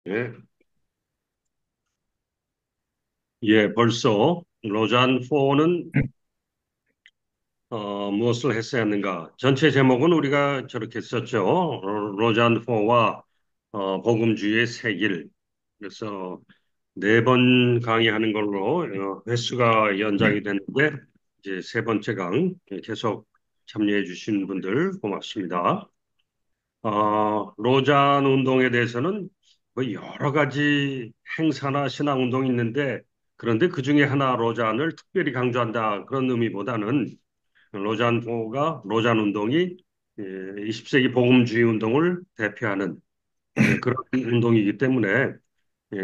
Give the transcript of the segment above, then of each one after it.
예, 예, 벌써 로잔4는 무엇을 했어야 하는가? 전체 제목은 우리가 저렇게 썼죠. 로잔4와 복음주의의 새길. 그래서 네 번 강의하는 걸로 횟수가 연장이 됐는데 이제 세 번째 강 계속 참여해 주신 분들 고맙습니다. 로잔 운동에 대해서는 뭐 여러 가지 행사나 신앙 운동이 있는데 그런데 그 중에 하나 로잔을 특별히 강조한다 그런 의미보다는 로잔포가 로잔 운동이 20세기 복음주의 운동을 대표하는 그런 운동이기 때문에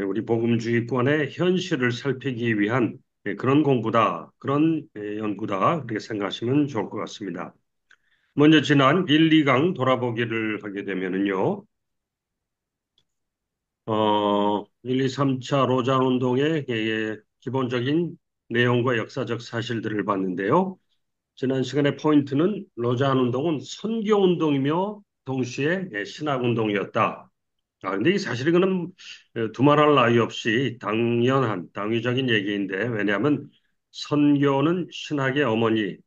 우리 복음주의권의 현실을 살피기 위한 그런 공부다, 그런 연구다 그렇게 생각하시면 좋을 것 같습니다. 먼저 지난 1, 2강 돌아보기를 하게 되면은요. 1, 2, 3차 로잔 운동의 기본적인 내용과 역사적 사실들을 봤는데요. 지난 시간의 포인트는 로잔 운동은 선교 운동이며 동시에 신학 운동이었다. 근데 이 사실 이거는 두말할 나위 없이 당연한 당위적인 얘기인데 왜냐하면 선교는 신학의 어머니,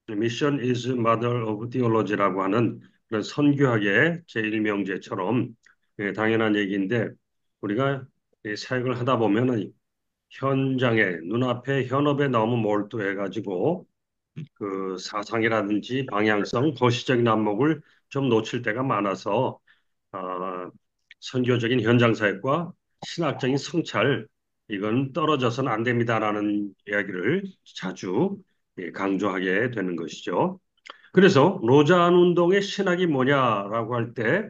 Mission is Mother of Theology라고 하는 그런 선교학의 제1명제처럼 당연한 얘기인데 우리가 이 사역을 하다 보면은 현장에 눈앞에 현업에 너무 몰두해가지고 그 사상이라든지 방향성, 거시적인 안목을 좀 놓칠 때가 많아서 어, 선교적인 현장 사역과 신학적인 성찰 이건 떨어져서는 안 됩니다라는 이야기를 자주 강조하게 되는 것이죠. 그래서 로잔 운동의 신학이 뭐냐라고 할 때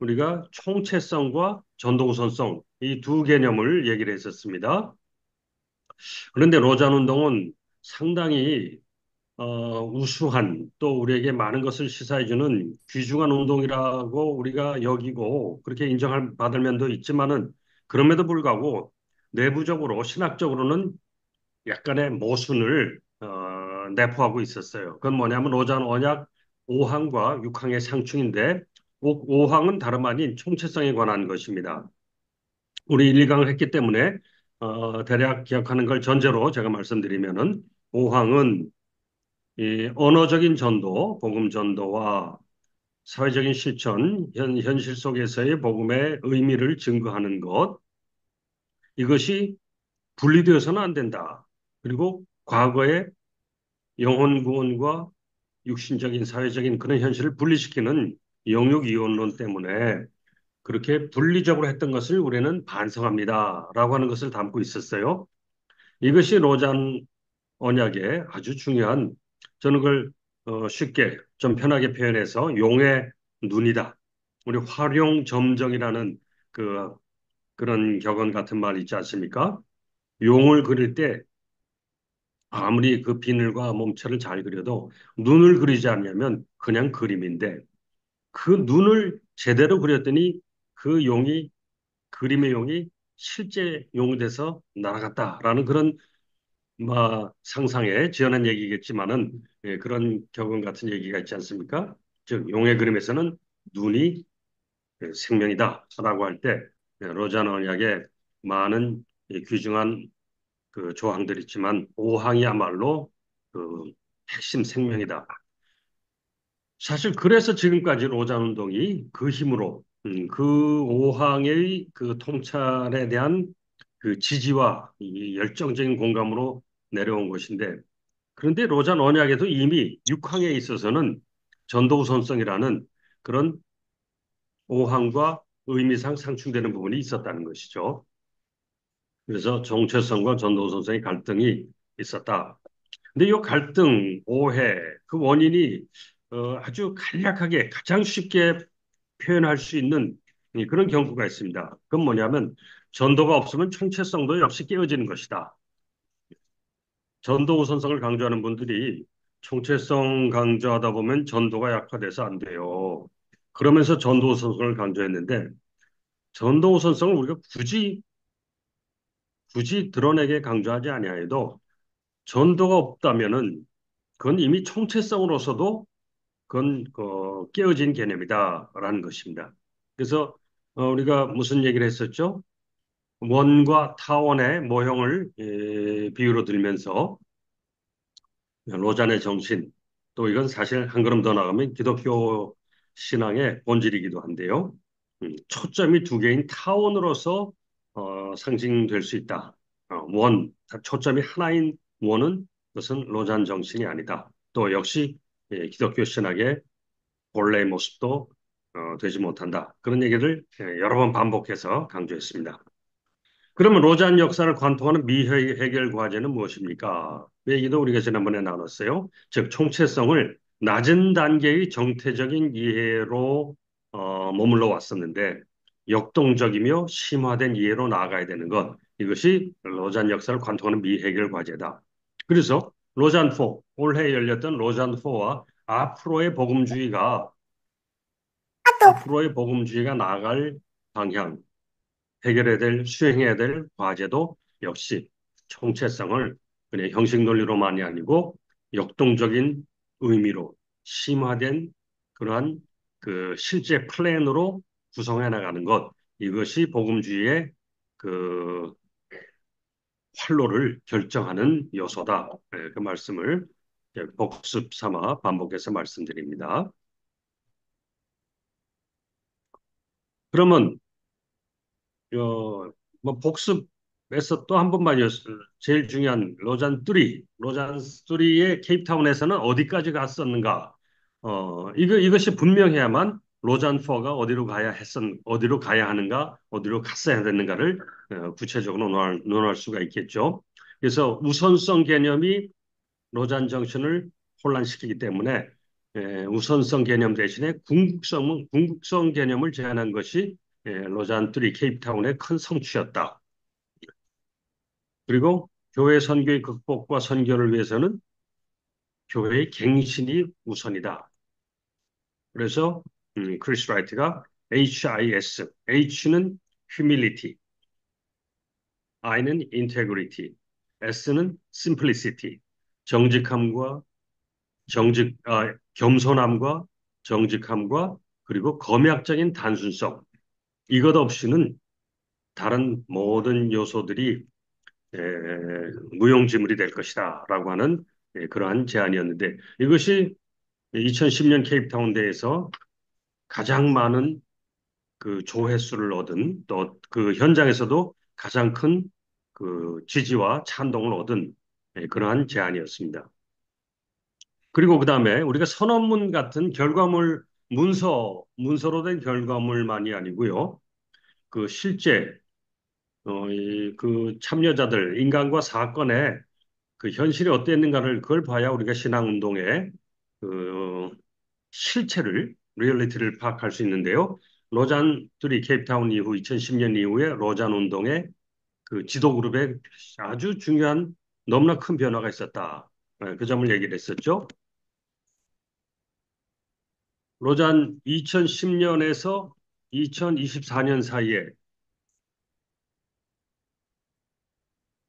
우리가 총체성과 전도우선성 이 두 개념을 얘기를 했었습니다. 그런데 로잔 운동은 상당히 우수한 또 우리에게 많은 것을 시사해주는 귀중한 운동이라고 우리가 여기고 그렇게 인정할 받을 면도 있지만은 그럼에도 불구하고 내부적으로 신학적으로는 약간의 모순을 내포하고 있었어요. 그건 뭐냐면 로잔 언약 5항과 6항의 상충인데 5항은 다름 아닌 총체성에 관한 것입니다. 우리 1강을 했기 때문에 대략 기억하는 걸 전제로 제가 말씀드리면은 5항은 이 언어적인 전도, 복음 전도와 사회적인 실천, 현실 속에서의 복음의 의미를 증거하는 것, 이것이 분리되어서는 안 된다. 그리고 과거의 영혼 구원과 육신적인 사회적인 그런 현실을 분리시키는 영육 이원론 때문에 그렇게 분리적으로 했던 것을 우리는 반성합니다라고 하는 것을 담고 있었어요. 이것이 로잔 언약의 아주 중요한 저는 그걸 쉽게 좀 편하게 표현해서 용의 눈이다. 우리 활용점정이라는 그 그런 격언 같은 말 있지 않습니까? 용을 그릴 때 아무리 그 비늘과 몸체를 잘 그려도 눈을 그리지 않냐면 그냥 그림인데 그 눈을 제대로 그렸더니 그 용이 그림의 용이 실제 용이 돼서 날아갔다라는 그런 상상에 지어낸 얘기겠지만은 그런 격언 같은 얘기가 있지 않습니까? 즉 용의 그림에서는 눈이 생명이다라고 할 때 로잔 언약에 많은 귀중한 그 조항들이 있지만 오항이야말로 그 핵심 생명이다. 사실 그래서 지금까지 로잔 운동이 그 힘으로 그 오항의 그 통찰에 대한 그 지지와 이 열정적인 공감으로 내려온 것인데 그런데 로잔 언약에도 이미 6항에 있어서는 전도우선성이라는 그런 오항과 의미상 상충되는 부분이 있었다는 것이죠. 그래서 정체성과 전도우선성의 갈등이 있었다. 근데 이 갈등, 오해, 그 원인이 아주 간략하게 가장 쉽게 표현할 수 있는 그런 경우가 있습니다. 그건 뭐냐면 전도가 없으면 총체성도 역시 깨어지는 것이다. 전도 우선성을 강조하는 분들이 총체성 강조하다 보면 전도가 약화돼서 안 돼요. 그러면서 전도 우선성을 강조했는데 전도 우선성을 우리가 굳이 드러내게 강조하지 아니하여도 전도가 없다면은 그건 이미 총체성으로서도 그건 깨어진 개념이다라는 것입니다. 그래서 우리가 무슨 얘기를 했었죠? 원과 타원의 모형을 비유로 들면서 로잔의 정신, 또 이건 사실 한 걸음 더 나가면 기독교 신앙의 본질이기도 한데요. 초점이 두 개인 타원으로서 상징될 수 있다. 초점이 하나인 원은 그것은 로잔 정신이 아니다. 또 역시 기독교 신학의 본래의 모습도 되지 못한다. 그런 얘기를 여러 번 반복해서 강조했습니다. 그러면 로잔 역사를 관통하는 미해결 과제는 무엇입니까? 그 얘기도 우리가 지난번에 나눴어요. 즉, 총체성을 낮은 단계의 정태적인 이해로 머물러 왔었는데 역동적이며 심화된 이해로 나아가야 되는 것. 이것이 로잔 역사를 관통하는 미해결 과제다. 그래서 로잔4, 올해 열렸던 로잔4와 앞으로의 복음주의가 나아갈 방향, 해결해야 될, 수행해야 될 과제도 역시 총체성을 그냥 형식 논리로만이 아니고 역동적인 의미로 심화된 그러한 그 실제 플랜으로 구성해 나가는 것. 이것이 복음주의의 그 활로를 결정하는 요소다. 네, 그 말씀을 복습 삼아 반복해서 말씀드립니다. 그러면 뭐 복습에서 또 한 번만이었어요. 제일 중요한 로잔 3의 케이프타운에서는 어디까지 갔었는가? 이것이 분명해야만 로잔 4가 어디로 가야 하는가, 어디로 갔어야 되는가를 구체적으로 논할 수가 있겠죠. 그래서 우선성 개념이 로잔 정신을 혼란시키기 때문에 우선성 개념 대신에 궁극성 개념을 제안한 것이 로잔 3 케이프타운의 큰 성취였다. 그리고 교회 선교의 극복과 선교를 위해서는 교회의 갱신이 우선이다. 그래서 크리스 라이트가 HIS, H는 humility, I는 integrity, S는 simplicity, 정직함과 겸손함과 정직함과 그리고 검약적인 단순성. 이것 없이는 다른 모든 요소들이 에, 무용지물이 될 것이다라고 하는 그러한 제안이었는데 이것이 2010년 케이프타운 대회에서 가장 많은 그 조회수를 얻은 또 그 현장에서도 가장 큰 그 지지와 찬동을 얻은 그러한 제안이었습니다. 그리고 그다음에 우리가 선언문 같은 문서로 된 결과물만이 아니고요. 그 실제 그 참여자들 인간과 사건의 그 현실이 어땠는가를 그걸 봐야 우리가 신앙 운동의 그 리얼리티를 파악할 수 있는데요. 로잔 둘이 케이프타운 이후 2010년 이후에 로잔 운동의 그 지도 그룹에 아주 중요한 너무나 큰 변화가 있었다. 그 점을 얘기를 했었죠. 로잔 2010년에서 2024년 사이에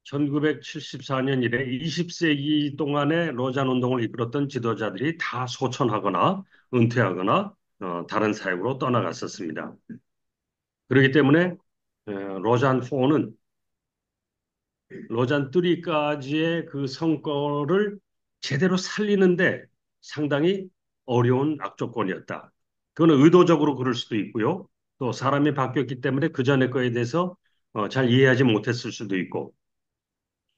1974년 이래 20세기 동안의 로잔 운동을 이끌었던 지도자들이 다 소천하거나 은퇴하거나 다른 사역으로 떠나갔었습니다. 그렇기 때문에 로잔 4는 로잔 3까지의 그 성과를 제대로 살리는데 상당히 어려운 악조건이었다. 그거는 의도적으로 그럴 수도 있고요. 또 사람이 바뀌었기 때문에 그 전에 거에 대해서 잘 이해하지 못했을 수도 있고.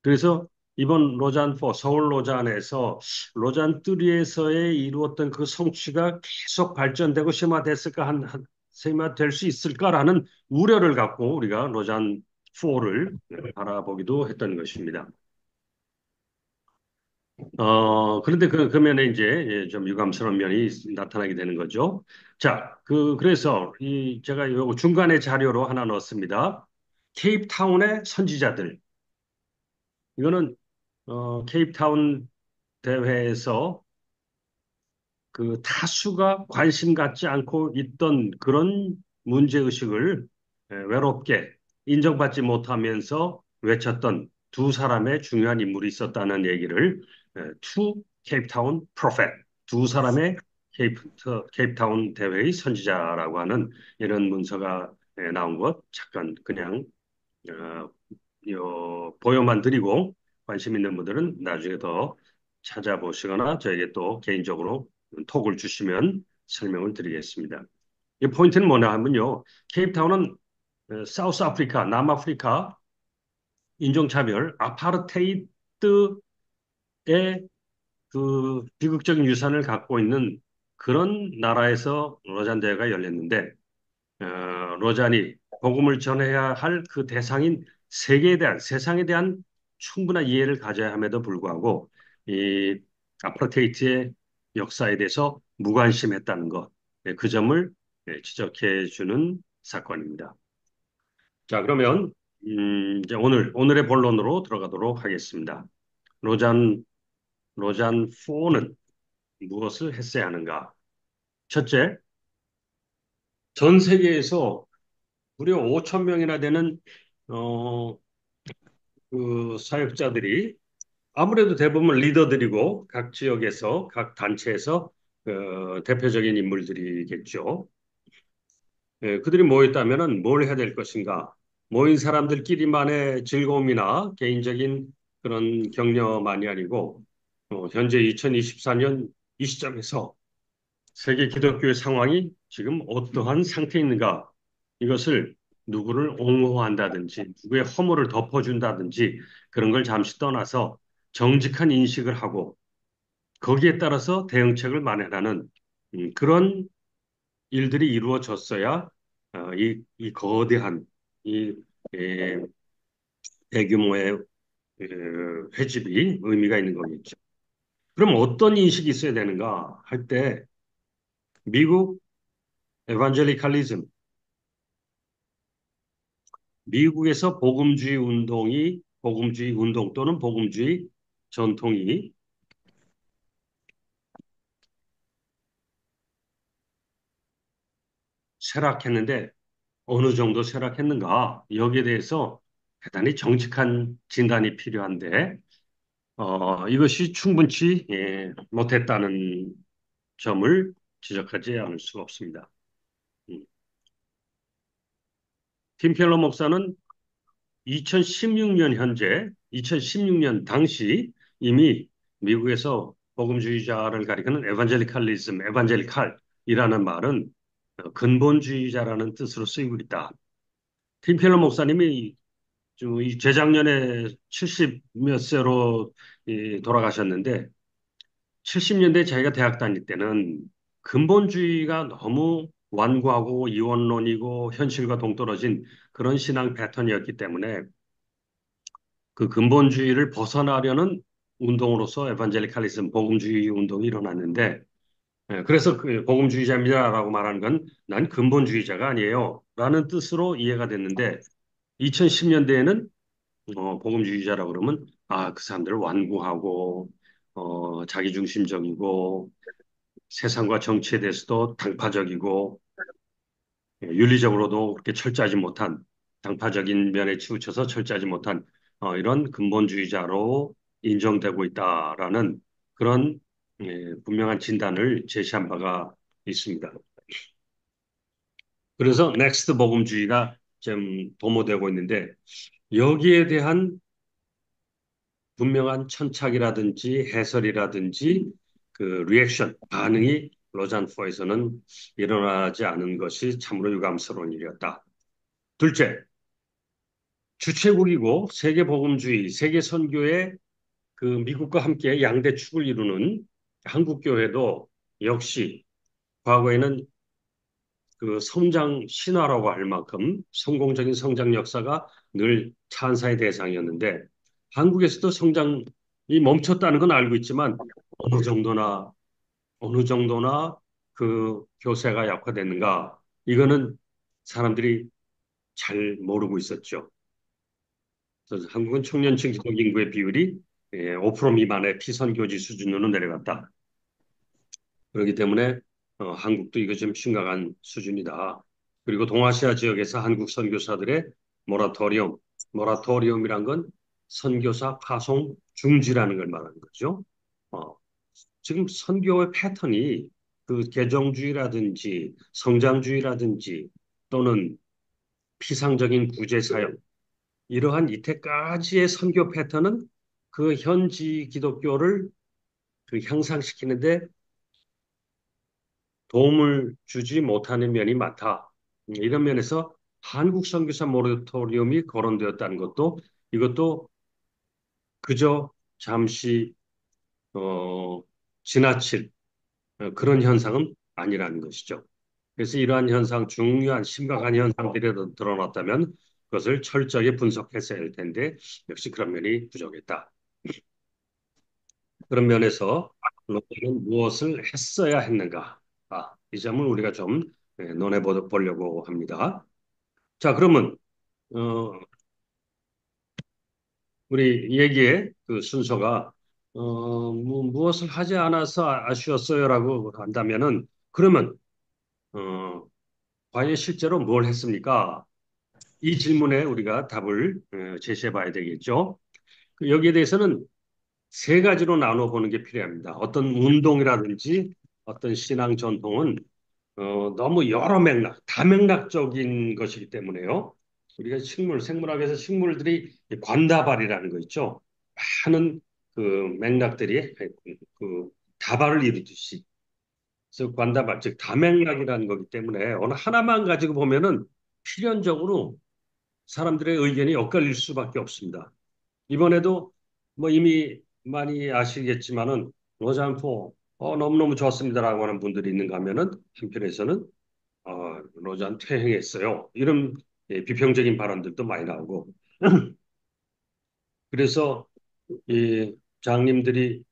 그래서 이번 로잔 4, 서울 로잔에서 로잔 3에서의 이루었던 그 성취가 계속 발전되고 심화될 수 있을까라는 우려를 갖고 우리가 로잔 4를 바라보기도 했던 것입니다. 그런데 그러면 이제 좀 유감스러운 면이 나타나게 되는 거죠. 자, 그래서 제가 요 중간에 자료로 하나 넣었습니다. 케이프타운의 선지자들. 이거는 케이프타운 대회에서 그 다수가 관심 갖지 않고 있던 그런 문제의식을 외롭게 인정받지 못하면서 외쳤던 두 사람의 중요한 인물이 있었다는 얘기를 투 케이프타운 프로페트, 두 사람의 케이프타운 대회의 선지자라고 하는 이런 문서가 나온 것 잠깐 그냥 어, 보여만 드리고 관심 있는 분들은 나중에 더 찾아보시거나 저에게 또 개인적으로 톡을 주시면 설명을 드리겠습니다. 이 포인트는 뭐냐 하면요. 케이프타운은 사우스 아프리카, 남아프리카 인종차별, 아파르테이드의 그 비극적인 유산을 갖고 있는 그런 나라에서 로잔 대회가 열렸는데 어, 로잔이 복음을 전해야 할 그 대상인 세계에 대한 세상에 대한 충분한 이해를 가져야 함에도 불구하고 이 아파르테이트의 역사에 대해서 무관심했다는 것, 그 점을 지적해 주는 사건입니다. 자, 그러면 이제 오늘의 본론으로 들어가도록 하겠습니다. 로잔 로잔 4는 무엇을 했어야 하는가? 첫째, 전 세계에서 무려 5천 명이나 되는 어, 그 사역자들이 아무래도 대부분 리더들이고 각 지역에서 각 단체에서 대표적인 인물들이겠죠. 그들이 모였다면은 뭘 해야 될 것인가? 모인 사람들끼리만의 즐거움이나 개인적인 그런 격려만이 아니고 현재 2024년 이 시점에서 세계 기독교의 상황이 지금 어떠한 상태에 있는가? 이것을 누구를 옹호한다든지, 누구의 허물을 덮어준다든지, 그런 걸 잠시 떠나서 정직한 인식을 하고, 거기에 따라서 대응책을 마련하는 그런 일들이 이루어졌어야 이 거대한, 이 에, 대규모의 회집이 의미가 있는 거겠죠. 그럼 어떤 인식이 있어야 되는가 할 때, 미국 에반젤리칼리즘, 미국에서 복음주의 운동 또는 복음주의 전통이 쇠락했는데 어느 정도 쇠락했는가? 여기에 대해서 대단히 정직한 진단이 필요한데, 이것이 충분치 못했다는 점을 지적하지 않을 수가 없습니다. 음. 팀 켈러 목사는 2016년 현재, 2016년 당시 이미 미국에서 복음주의자를 가리키는 에반젤리칼이라는 말은 근본주의자라는 뜻으로 쓰이고 있다. 팀 켈러 목사님이 이 재작년에 70 몇 세로 돌아가셨는데 70년대 자기가 대학 다닐 때는 근본주의가 너무 완고하고 이원론이고 현실과 동떨어진 그런 신앙 패턴이었기 때문에 그 근본주의를 벗어나려는 운동으로서 에반젤리칼리즘, 복음주의 운동이 일어났는데, 그래서 그 복음주의자입니다라고 말하는 건 난 근본주의자가 아니에요. 라는 뜻으로 이해가 됐는데, 2010년대에는 복음주의자라고 그러면, 아, 그 사람들 완고하고, 자기중심적이고, 세상과 정치에 대해서도 당파적이고, 윤리적으로도 그렇게 철저하지 못한 당파적인 면에 치우쳐서 철저하지 못한 이런 근본주의자로 인정되고 있다라는 그런 분명한 진단을 제시한 바가 있습니다. 그래서 넥스트 복음주의가 좀 도모되고 있는데 여기에 대한 분명한 천착이라든지 해설이라든지 그 리액션 반응이 로잔4에서는 일어나지 않은 것이 참으로 유감스러운 일이었다. 둘째, 주체국이고 세계복음주의, 세계선교의 그 미국과 함께 양대 축을 이루는 한국교회도 역시 과거에는 그 성장 신화라고 할 만큼 성공적인 성장 역사가 늘 찬사의 대상이었는데 한국에서도 성장이 멈췄다는 건 알고 있지만 어느 정도나 어느 정도나 그 교세가 약화됐는가 이거는 사람들이 잘 모르고 있었죠. 그래서 한국은 청년층 기독 인구의 비율이 5% 미만의 피선교지 수준으로 내려갔다. 그렇기 때문에 한국도 이거 좀 심각한 수준이다. 그리고 동아시아 지역에서 한국 선교사들의 모라토리엄, 모라토리엄이란 건 선교사 파송 중지라는 걸 말하는 거죠. 어, 지금 선교의 패턴이 그 개정주의라든지 성장주의라든지 또는 피상적인 구제 사역 이러한 이때까지의 선교 패턴은 그 현지 기독교를 그 향상시키는데 도움을 주지 못하는 면이 많다. 이런 면에서 한국 선교사 모라토리움이 거론되었다는 것도 이것도 그저 잠시 어, 지나칠 그런 현상은 아니라는 것이죠. 그래서 이러한 현상, 중요한 심각한 현상들이 드러났다면 그것을 철저하게 분석했어야 할 텐데 역시 그런 면이 부족했다. 그런 면에서 로또는 무엇을 했어야 했는가? 이 점을 우리가 좀 논해 보려고 합니다. 자, 그러면 어, 우리 얘기의 그 순서가 무엇을 하지 않아서 아쉬웠어요라고 한다면은 그러면 어, 과연 실제로 뭘 했습니까? 이 질문에 우리가 답을 제시해 봐야 되겠죠. 여기에 대해서는 세 가지로 나눠 보는 게 필요합니다. 어떤 운동이라든지 어떤 신앙 전통은 너무 여러 맥락, 다맥락적인 것이기 때문에요. 우리가 생물학에서 식물들이 관다발이라는 거 있죠. 많은 그 맥락들이 그 다발을 이루듯이. 그래서 관다발, 즉 다맥락이라는 거기 때문에 어느 하나만 가지고 보면은 필연적으로 사람들의 의견이 엇갈릴 수밖에 없습니다. 이번에도 뭐 이미 많이 아시겠지만은 로잔포 너무너무 좋았습니다라고 하는 분들이 있는가 하면은 한편에서는 로잔 퇴행했어요. 이런 비평적인 발언들도 많이 나오고 그래서 이 장님들이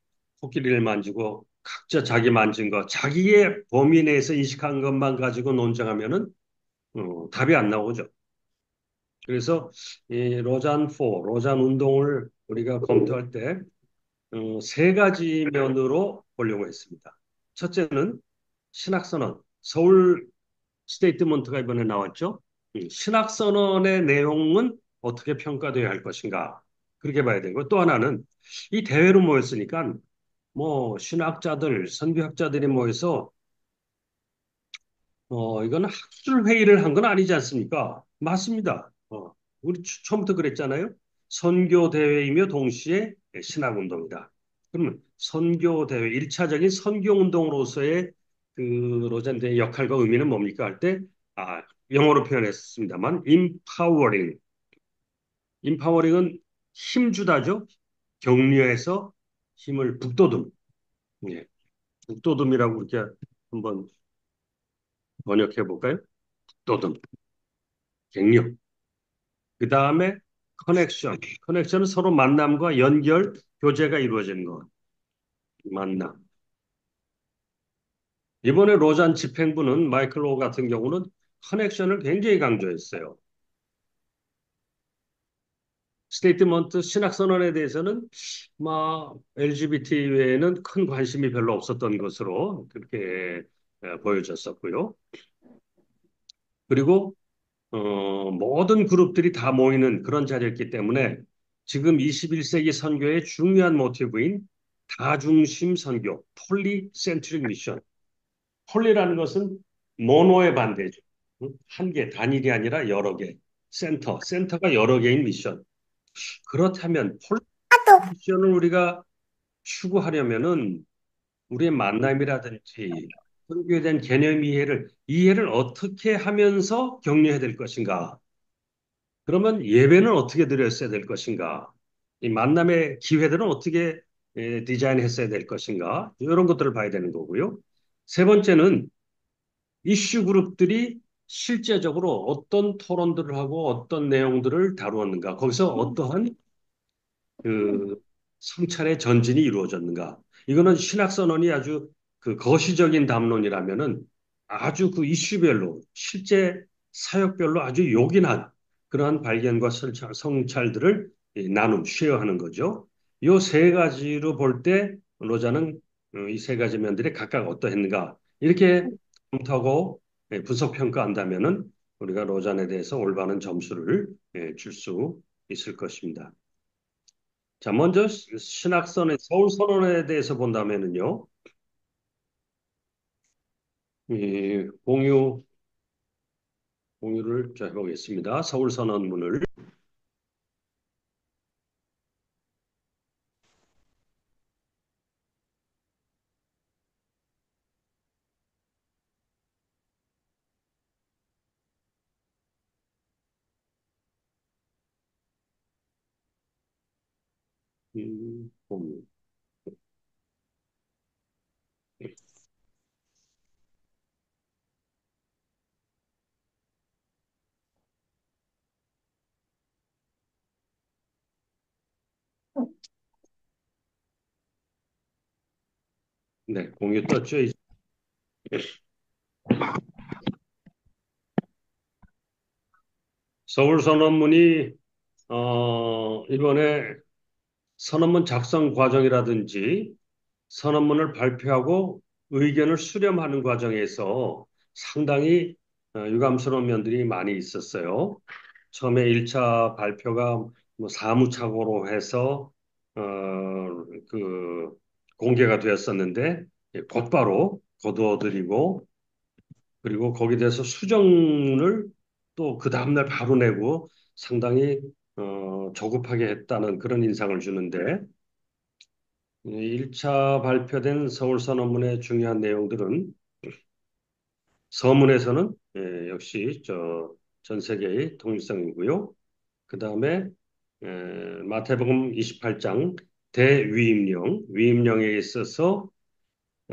코끼리를 만지고 각자 자기 만진 거 자기의 범위 내에서 인식한 것만 가지고 논쟁하면은 답이 안 나오죠. 그래서 이 로잔 운동을 우리가 검토할 때 세 가지 면으로 보려고 했습니다. 첫째는 신학선언, 서울 스테이트먼트가 이번에 나왔죠. 신학선언의 내용은 어떻게 평가되어야 할 것인가. 그렇게 봐야 되고 또 하나는 이 대회로 모였으니까 뭐 신학자들, 선교학자들이 모여서 이거는 학술 회의를 한 건 아니지 않습니까? 맞습니다. 우리 처음부터 그랬잖아요. 선교 대회이며 동시에 신학 운동이다. 그러면 선교 대회, 1차적인 선교 운동으로서의 그 로잔 대의 역할과 의미는 뭡니까 할 때, 영어로 표현했습니다만, 임파워링은 힘주다죠. 격려해서 힘을 북돋움. 예, 북돋움이라고 이렇게 한번 번역해 볼까요? 북돋움, 격려. 그 다음에 커넥션. 커넥션은 서로 만남과 연결, 교제가 이루어지는 것. 만남. 이번에 로잔 집행부는 마이클 로 같은 경우는 커넥션을 굉장히 강조했어요. 스테이트먼트 신학선언에 대해서는 LGBT 외에는 큰 관심이 별로 없었던 것으로 그렇게 보여졌었고요. 그리고 모든 그룹들이 다 모이는 그런 자리였기 때문에 지금 21세기 선교의 중요한 모티브인 다중심 선교, 폴리센트릭 미션. 폴리라는 것은 모노의 반대죠. 한 개, 단일이 아니라 여러 개. 센터가 여러 개인 미션. 그렇다면 폴리 미션을 우리가 추구하려면은 우리의 만남이라든지 선교에 대한 개념 이해를 어떻게 하면서 격려해야 될 것인가? 그러면 예배는 어떻게 드렸어야 될 것인가? 이 만남의 기회들은 어떻게 디자인했어야 될 것인가? 이런 것들을 봐야 되는 거고요. 세 번째는 이슈 그룹들이 실제적으로 어떤 토론들을 하고 어떤 내용들을 다루었는가? 거기서 어떠한 그 성찰의 전진이 이루어졌는가? 이거는 신학선언이 아주 그 거시적인 담론이라면은 아주 그 이슈별로 실제 사역별로 아주 요긴한 그러한 발견과 성찰들을 쉐어하는 거죠. 이 세 가지로 볼 때 로자는 이 세 가지 면들이 각각 어떠했는가 이렇게 검토하고 분석 평가한다면은 우리가 로잔에 대해서 올바른 점수를 줄 수 있을 것입니다. 자, 먼저 신학선의 서울 선언에 대해서 본다면은요, 이 공유를 자, 해보겠습니다. 서울 선언문을. 봄. 네, 공유 떴죠. 서울 선언문이 이번에 선언문 작성 과정이라든지 선언문을 발표하고 의견을 수렴하는 과정에서 상당히 유감스러운 면들이 많이 있었어요. 처음에 1차 발표가 뭐 사무착오로 해서 어, 그 공개가 되었었는데 곧바로 거두어들이고 그리고 거기에 대해서 수정을 또 그 다음날 바로 내고 상당히 조급하게 했다는 그런 인상을 주는데 1차 발표된 서울선언문의 중요한 내용들은 서문에서는 역시 전 세계의 통일성이고요. 그 다음에 마태복음 28장 대위임령, 위임령에 있어서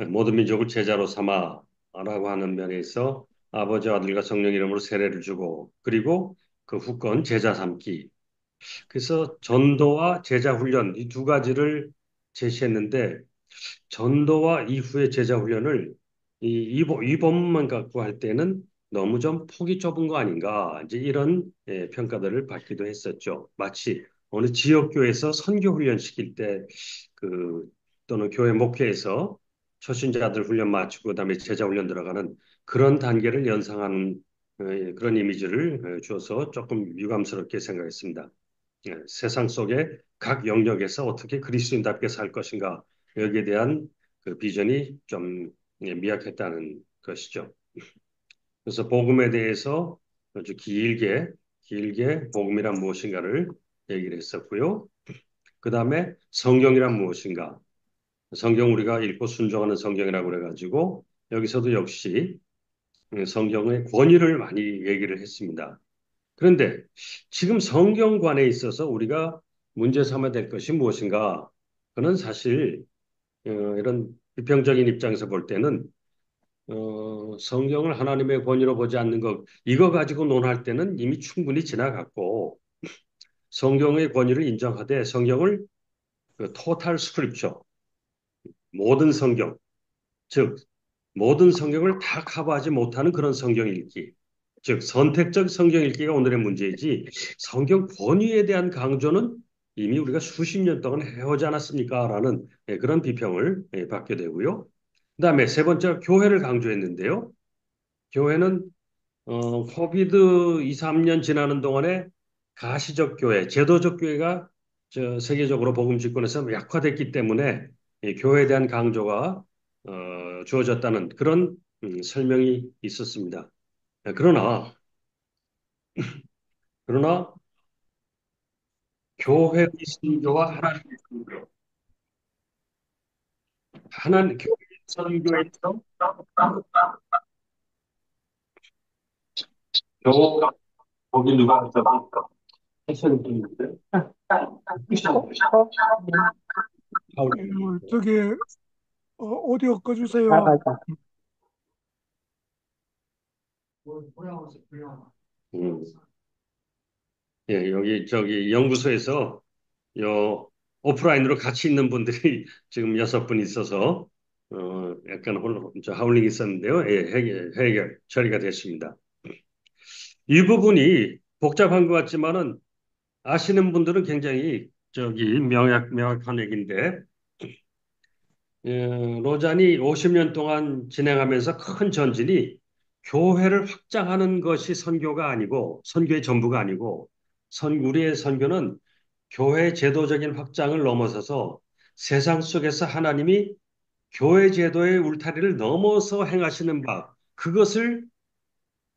모든 민족을 제자로 삼아라고 하는 면에서 아버지와 아들과 성령 이름으로 세례를 주고 그리고 그 후권 제자 삼기. 그래서 전도와 제자 훈련 이 두 가지를 제시했는데 전도와 이후의 제자 훈련을 이 법만 갖고 할 때는 너무 좀 폭이 좁은 거 아닌가 이제 이런 평가들을 받기도 했었죠. 마치 어느 지역교회에서 선교 훈련 시킬 때 그 또는 교회 목회에서 초신자들 훈련 마치고 그다음에 제자 훈련 들어가는 그런 단계를 연상하는 그런 이미지를 주어서 조금 유감스럽게 생각했습니다. 세상 속의 각 영역에서 어떻게 그리스도인답게 살 것인가 여기에 대한 그 비전이 좀 미약했다는 것이죠. 그래서 복음에 대해서 아주 길게 복음이란 무엇인가를 얘기를 했었고요. 그 다음에 성경이란 무엇인가? 성경 우리가 읽고 순종하는 성경이라고 그래가지고 여기서도 역시 성경의 권위를 많이 얘기를 했습니다. 그런데 지금 성경관에 있어서 우리가 문제 삼아야 될 것이 무엇인가? 그는 사실 이런 비평적인 입장에서 볼 때는 성경을 하나님의 권위로 보지 않는 것 이거 가지고 논할 때는 이미 충분히 지나갔고 성경의 권위를 인정하되 성경을 그 토탈 스크립처 모든 성경 즉 모든 성경을 다 커버하지 못하는 그런 성경 읽기. 즉, 선택적 성경 읽기가 오늘의 문제이지, 성경 권위에 대한 강조는 이미 우리가 수십 년 동안 해오지 않았습니까? 라는 그런 비평을 받게 되고요. 그 다음에 세 번째, 교회를 강조했는데요. 교회는 코비드 2, 3년 지나는 동안에 가시적 교회, 제도적 교회가 세계적으로 복음 집권에서 약화됐기 때문에 이 교회에 대한 강조가 주어졌다는 그런 설명이 있었습니다. 그러나 그러나 교회의 선교와 하나님의 선교, 하나님 교회의 선교에서 교가 거기 누가 있다고 해석이 있는데 저기 오디오 꺼주세요. 음, 예, 여기 저기 연구소에서 요 오프라인으로 같이 있는 분들이 지금 6분 있어서 약간 하울링 있었는데요. 예, 해결 처리가 됐습니다. 이 부분이 복잡한 것 같지만은 아시는 분들은 굉장히 저기 명확한 얘기인데 로잔이 50년 동안 진행하면서 큰 전진이 교회를 확장하는 것이 선교가 아니고 선교의 전부가 아니고 우리의 선교는 교회 제도적인 확장을 넘어서서 세상 속에서 하나님이 교회 제도의 울타리를 넘어서 행하시는 바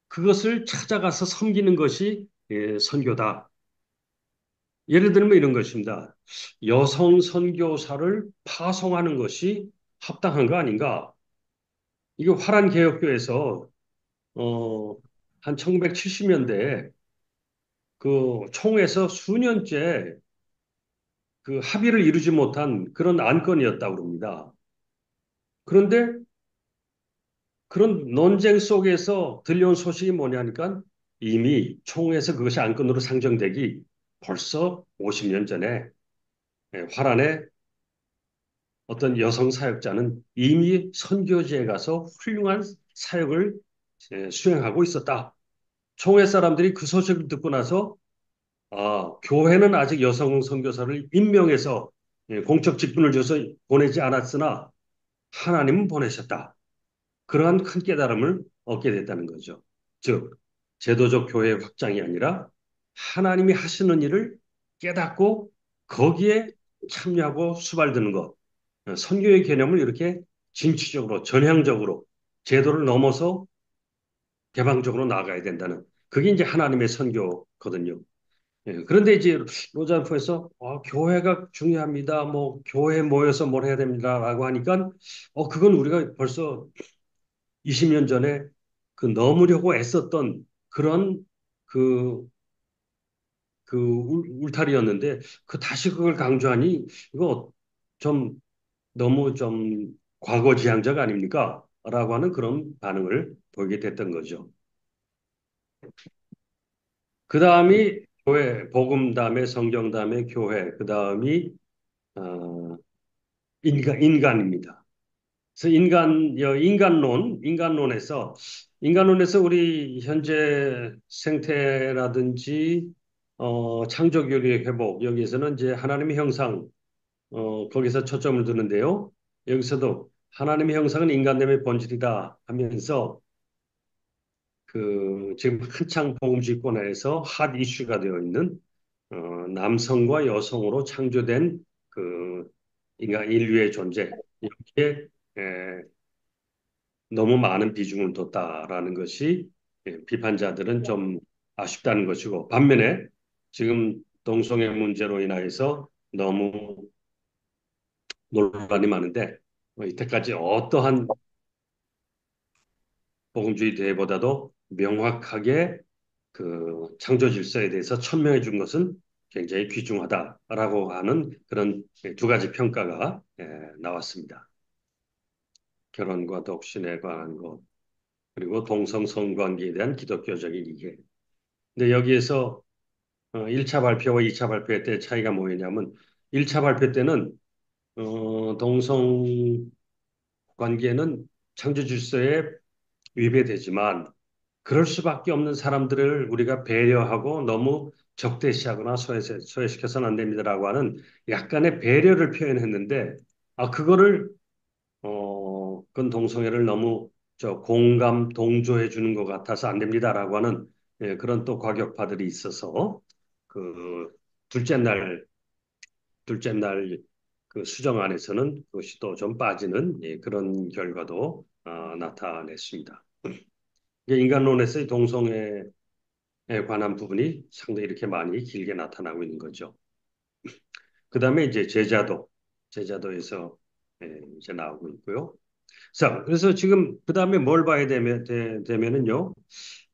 그것을 찾아가서 섬기는 것이 선교다. 예를 들면 이런 것입니다. 여성 선교사를 파송하는 것이 합당한 거 아닌가? 이거 화란 개혁교에서 한 1970년대에 그 총에서 수년째 그 합의를 이루지 못한 그런 안건이었다고 그럽니다. 그런데 그런 논쟁 속에서 들려온 소식이 뭐냐니까 이미 총회에서 그것이 안건으로 상정되기 벌써 50년 전에 화란에 어떤 여성 사역자는 이미 선교지에 가서 훌륭한 사역을 수행하고 있었다. 총회 사람들이 그 소식을 듣고 나서 교회는 아직 여성 선교사를 임명해서 공적 직분을 줘서 보내지 않았으나 하나님은 보내셨다. 그러한 큰 깨달음을 얻게 됐다는 거죠. 즉, 제도적 교회 확장이 아니라 하나님이 하시는 일을 깨닫고 거기에 참여하고 수발드는 것. 선교의 개념을 이렇게 진취적으로, 전향적으로 제도를 넘어서 개방적으로 나가야 된다는 그게 이제 하나님의 선교거든요. 그런데 이제 로잔포에서 교회가 중요합니다. 뭐 교회 모여서 뭘 해야 됩니다라고 하니까 그건 우리가 벌써 20년 전에 그 넘으려고 애썼던 그런 그, 울타리였는데 그 다시 그걸 강조하니 이거 좀 너무 좀 과거지향적 아닙니까? 라고 하는 그런 반응을 보이게 됐던 거죠. 그 다음이 교회, 복음 다음에 성경 다음에 교회, 그 다음이 어, 인간입니다. 그래서 인간론에서 우리 현재 생태라든지 창조교류의 회복 여기에서는 이제 하나님의 형상 거기서 초점을 두는데요. 여기서도 하나님의 형상은 인간됨의 본질이다 하면서 그 지금 한창 복음주의권에서 핫 이슈가 되어 있는 남성과 여성으로 창조된 그 인류의 존재 이렇게 너무 많은 비중을 뒀다라는 것이 비판자들은 좀 아쉽다는 것이고 반면에 지금 동성애 문제로 인하여서 너무 논란이 많은데 이때까지 어떠한 복음주의 대회보다도 명확하게 그 창조 질서에 대해서 천명해 준 것은 굉장히 귀중하다라고 하는 그런 두 가지 평가가 나왔습니다. 결혼과 독신에 관한 것 그리고 동성 성관계에 대한 기독교적인 이해. 근데 여기에서 1차 발표와 2차 발표 때 차이가 뭐였냐면 1차 발표 때는 동성 관계는 창조 질서에 위배되지만 그럴 수밖에 없는 사람들을 우리가 배려하고 너무 적대시하거나 소외시켜서는 안 됩니다라고 하는 약간의 배려를 표현했는데 그거를 그건 동성애를 너무 공감, 동조해 주는 것 같아서 안 됩니다라고 하는 그런 또 과격파들이 있어서 그 둘째 날, 둘째 날 그 수정안에서는 그것이 또 좀 빠지는 그런 결과도 나타냈습니다. 이게 인간론에서의 동성애에 관한 부분이 상당히 이렇게 많이 길게 나타나고 있는 거죠. 그 다음에 이제 제자도에서 이제 나오고 있고요. 자, 그래서 지금 그 다음에 뭘 봐야 되면은요.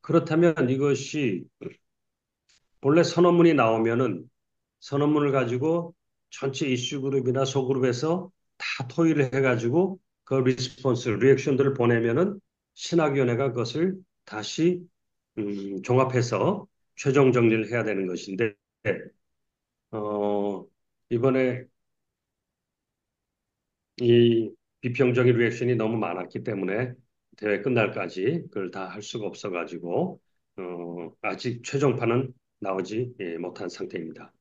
그렇다면 이것이 본래 선언문이 나오면은 선언문을 가지고 전체 이슈 그룹이나 소그룹에서 다 토의를 해가지고 그 리액션들을 보내면은 신학위원회가 그것을 다시 종합해서 최종 정리를 해야 되는 것인데 어, 이번에 이 비평적인 리액션이 너무 많았기 때문에 대회 끝날까지 그걸 다 할 수가 없어가지고 아직 최종판은 나오지 못한 상태입니다.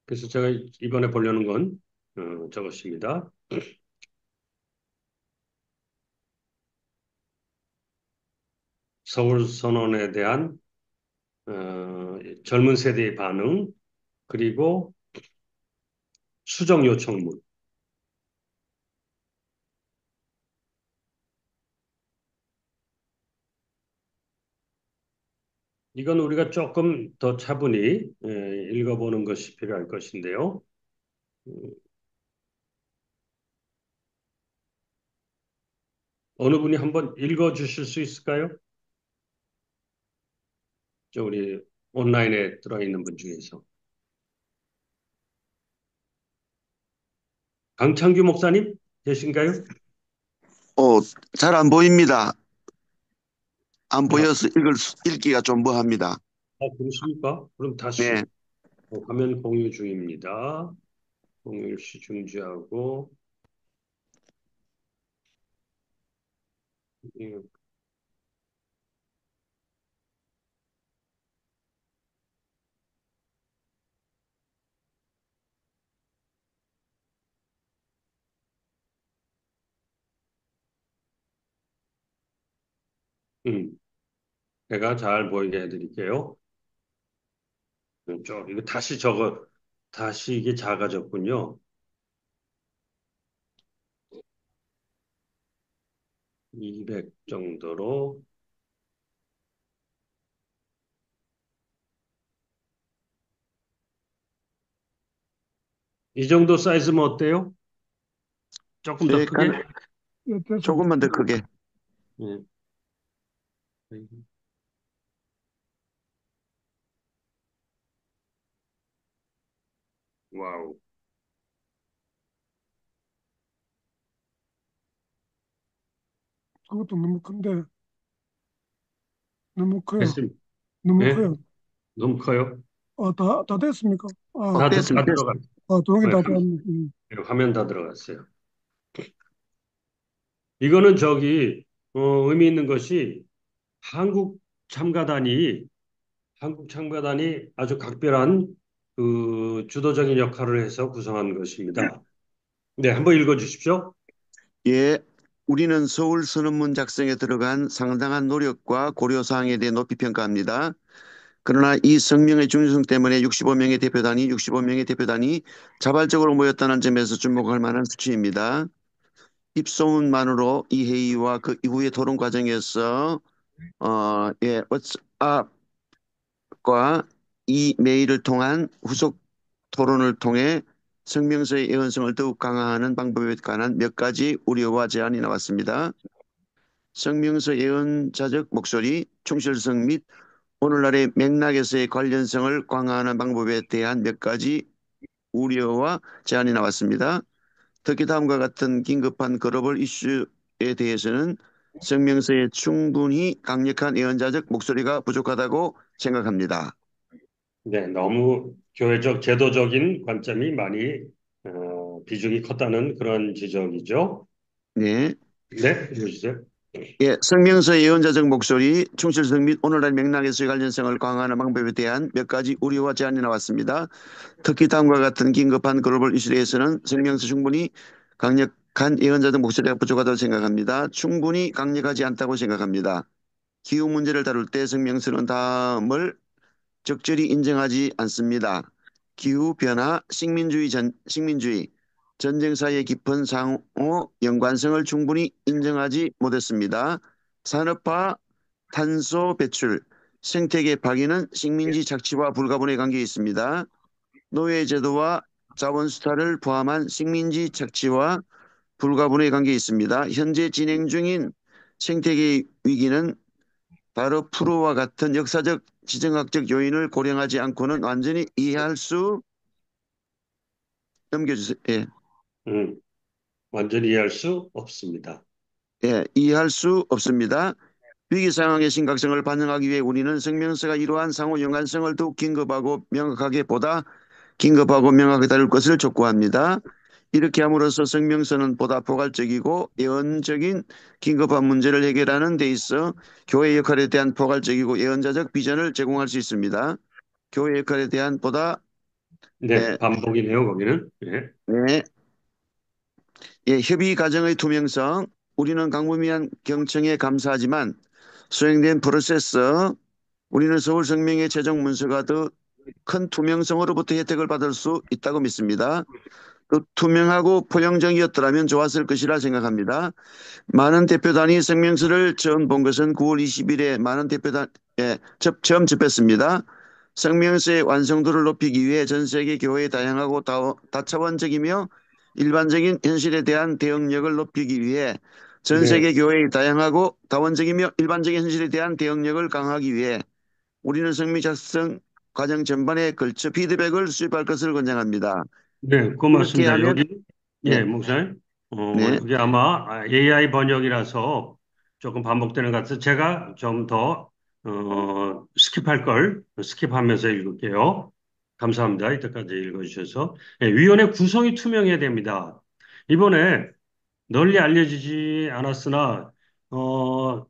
그래서 제가 이번에 보려는 건 저것입니다. 서울 선언에 대한 젊은 세대의 반응 그리고 수정 요청문 이건 우리가 조금 더 차분히 읽어보는 것이 필요할 것인데요. 음, 어느 분이 한번 읽어 주실 수 있을까요? 우리 온라인에 들어있는 분 중에서. 강창규 목사님 계신가요? 어, 잘 안 보입니다. 안 아, 보여서 읽기가 좀 뭐합니다. 그러십니까? 그럼 네. 다시 화면 공유 중입니다. 공유 시 중지하고, 음, 음, 제가 잘 보이게 해드릴게요. 이거 다시 이게 작아졌군요. 200 정도로. 이 정도 사이즈면 어때요? 조금 더 크게? 약간 예, 됐습니다. 조금만 더 크게. 예. 와우. 그것도 너무 큰데, 너무 커요. 됐습니다. 너무 예? 커요. 너무 커요? 다 됐습니까? 됐습니다. 다 들어갔어요. 동이 네, 다 됐네. 화면 다 들어갔어요. 이거는 의미 있는 것이 한국 참가단이, 한국 참가단이 아주 각별한 그 주도적인 역할을 해서 구성한 것입니다. 네, 한번 읽어 주십시오. 예. 우리는 서울 선언문 작성에 들어간 상당한 노력과 고려사항에 대해 높이 평가합니다. 그러나 이 성명의 중요성 때문에 65명의 대표단이 자발적으로 모였다는 점에서 주목할 만한 수치입니다. 입소문만으로 이 회의와 그 이후의 토론 과정에서 WhatsApp과 이 메일을 통한 후속 토론을 통해 성명서의 예언성을 더욱 강화하는 방법에 관한 몇 가지 우려와 제안이 나왔습니다. 성명서 예언자적 목소리, 충실성 및 오늘날의 맥락에서의 관련성을 강화하는 방법에 대한 몇 가지 우려와 제안이 나왔습니다. 특히 다음과 같은 긴급한 글로벌 이슈에 대해서는 성명서에 충분히 강력한 예언자적 목소리가 부족하다고 생각합니다. 네, 너무 교회적, 제도적인 관점이 많이 비중이 컸다는 그런 지적이죠. 네. 네, 읽어주세요. 예, 성명서 예언자적 목소리, 충실성 및 오늘날 맥락에서의 관련성을 강화하는 방법에 대한 몇 가지 우려와 제안이 나왔습니다. 특히 다음과 같은 긴급한 글로벌 이슈에 대해서는 성명서 충분히 강력한 예언자적 목소리가 부족하다고 생각합니다. 충분히 강력하지 않다고 생각합니다. 기후 문제를 다룰 때 성명서는 다음을 적절히 인정하지 않습니다. 기후변화, 식민주의, 전쟁 사이의 깊은 상호 연관성을 충분히 인정하지 못했습니다. 산업화, 탄소 배출, 생태계 파괴는 식민지 착취와 불가분의 관계에 있습니다. 노예제도와 자원수탈을 포함한 식민지 착취와 불가분의 관계에 있습니다. 현재 진행 중인 생태계 위기는 바로 프로와 같은 역사적 지정학적 요인을 고려하지 않고는 완전히 이해할 수 넘겨주세요. 예, 음, 완전히 이해할 수 없습니다. 이해할 수 없습니다. 위기 상황의 심각성을 반영하기 위해 우리는 성명서가 이러한 상호 연관성을 더욱 긴급하고 명확하게 다룰 것을 촉구합니다. 이렇게 함으로써 성명서는 보다 포괄적이고 예언적인 긴급한 문제를 해결하는 데 있어 교회 역할에 대한 포괄적이고 예언자적 비전을 제공할 수 있습니다. 교회 역할에 대한 보다 네, 예, 반복이네요, 거기는. 네, 네, 협의 과정의 투명성, 우리는 강범위한 경청에 감사하지만 수행된 프로세스, 우리는 서울 성명의 최종 문서가 더 큰 투명성으로부터 혜택을 받을 수 있다고 믿습니다. 또 투명하고 포용적이었더라면 좋았을 것이라 생각합니다. 많은 대표단이 성명서를 처음 본 것은 9월 20일에 많은 처음 접했습니다. 성명서의 완성도를 높이기 위해 전 세계 교회의 다양하고 다차원적이며 일반적인 현실에 대한 대응력을 높이기 위해 전 네, 세계 교회의 다양하고 다원적이며 일반적인 현실에 대한 대응력을 강화하기 위해 우리는 성명 작성 과정 전반에 걸쳐 피드백을 수집할 것을 권장합니다. 네, 이렇게 고맙습니다. 하면 여기, 네, 예, 목사님. 네, 여기 아마 AI 번역이라서 조금 반복되는 것 같아서 제가 좀 더, 스킵할 걸 스킵하면서 읽을게요. 감사합니다. 이때까지 읽어주셔서. 예, 위원회 구성이 투명해야 됩니다. 이번에 널리 알려지지 않았으나, 어,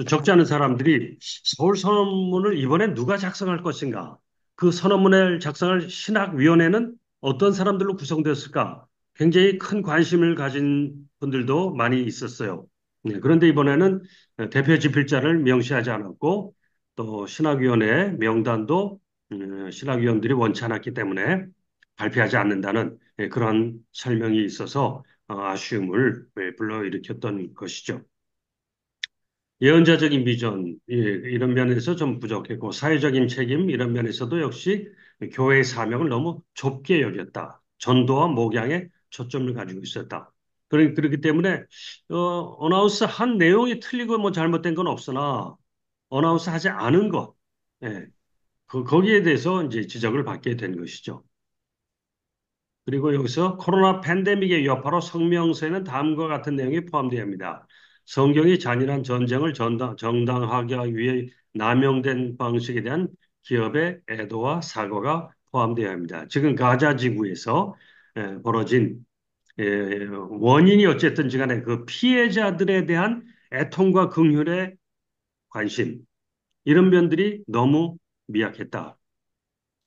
적지 않은 사람들이 서울 선언문을 이번에 누가 작성할 것인가? 그 선언문을 작성할 신학위원회는 어떤 사람들로 구성되었을까? 굉장히 큰 관심을 가진 분들도 많이 있었어요. 네, 그런데 이번에는 대표 집필자를 명시하지 않았고 또 신학위원회 명단도 신학위원들이 원치 않았기 때문에 발표하지 않는다는 그런 설명이 있어서 아쉬움을 불러일으켰던 것이죠. 예언자적인 비전, 예, 이런 면에서 좀 부족했고, 사회적인 책임, 이런 면에서도 역시 교회의 사명을 너무 좁게 여겼다. 전도와 목양에 초점을 가지고 있었다. 그렇기 때문에, 어나운스 한 내용이 틀리고 뭐 잘못된 건 없으나, 어나운스 하지 않은 것, 예, 거기에 대해서 이제 지적을 받게 된 것이죠. 그리고 여기서 코로나 팬데믹의 여파로 성명서에는 다음과 같은 내용이 포함되어 합니다. 성경이 잔인한 전쟁을 정당하게 하기 위해 남용된 방식에 대한 기업의 애도와 사과가 포함되어야 합니다. 지금 가자 지구에서 벌어진 원인이 어쨌든지 간에 그 피해자들에 대한 애통과 긍휼의 관심 이런 면들이 너무 미약했다.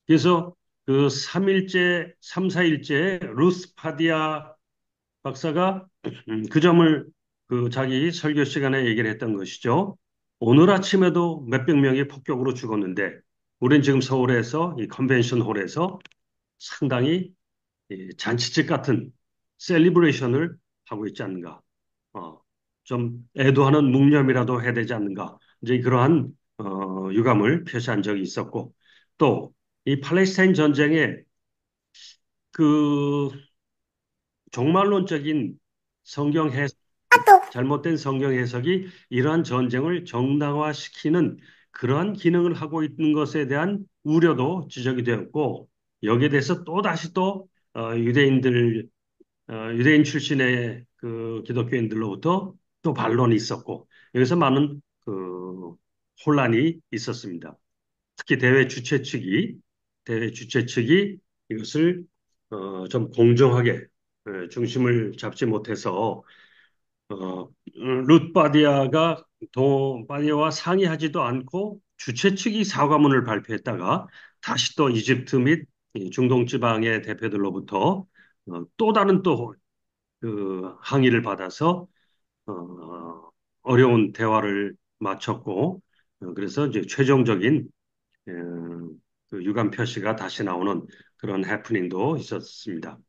그래서 그 3일째, 3, 4일째 루스 파디아 박사가 그 점을 그 자기 설교 시간에 얘기를 했던 것이죠. 오늘 아침에도 몇백 명이 폭격으로 죽었는데 우린 지금 서울에서 이 컨벤션 홀에서 상당히 이 잔치집 같은 셀리브레이션을 하고 있지 않는가. 어, 좀 애도하는 묵념이라도 해야 되지 않는가. 이제 그러한 유감을 표시한 적이 있었고 또 이 팔레스타인 전쟁에 그 종말론적인 성경 해석, 잘못된 성경 해석이 이러한 전쟁을 정당화시키는 그러한 기능을 하고 있는 것에 대한 우려도 지적이 되었고 여기에 대해서 또 다시 또 유대인들 유대인 출신의 그 기독교인들로부터 또 반론이 있었고 여기서 많은 그 혼란이 있었습니다. 특히 대회 주최 측이 이것을 좀 공정하게 중심을 잡지 못해서 룻 바디아가 바디아와 상의하지도 않고 주최 측이 사과문을 발표했다가 다시 또 이집트 및 이 중동 지방의 대표들로부터 또 다른 또 그 항의를 받아서 어려운 대화를 마쳤고 그래서 이제 최종적인 어, 그 유감 표시가 다시 나오는 그런 해프닝도 있었습니다.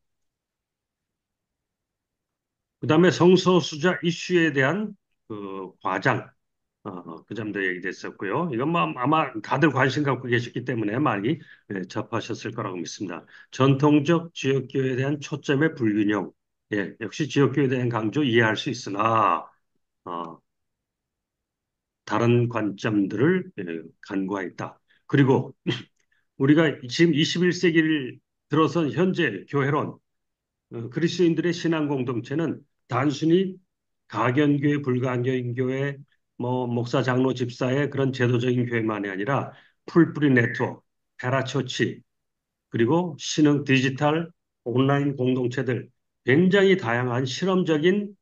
그다음에 성소수자 이슈에 대한 그 과장, 그 점도 얘기됐었고요. 이건 뭐 아마 다들 관심 갖고 계셨기 때문에 많이 접하셨을 거라고 믿습니다. 전통적 지역교회에 대한 초점의 불균형, 예, 역시 지역교회에 대한 강조 이해할 수 있으나 어, 다른 관점들을 간과했다. 그리고 우리가 지금 21세기를 들어선 현재 교회론 그리스도인들의 신앙 공동체는 단순히 가견교회, 불가견교회, 뭐 목사, 장로, 집사의 그런 제도적인 교회만이 아니라 풀뿌리 네트워크, 페라처치, 그리고 신흥 디지털 온라인 공동체들 굉장히 다양한 실험적인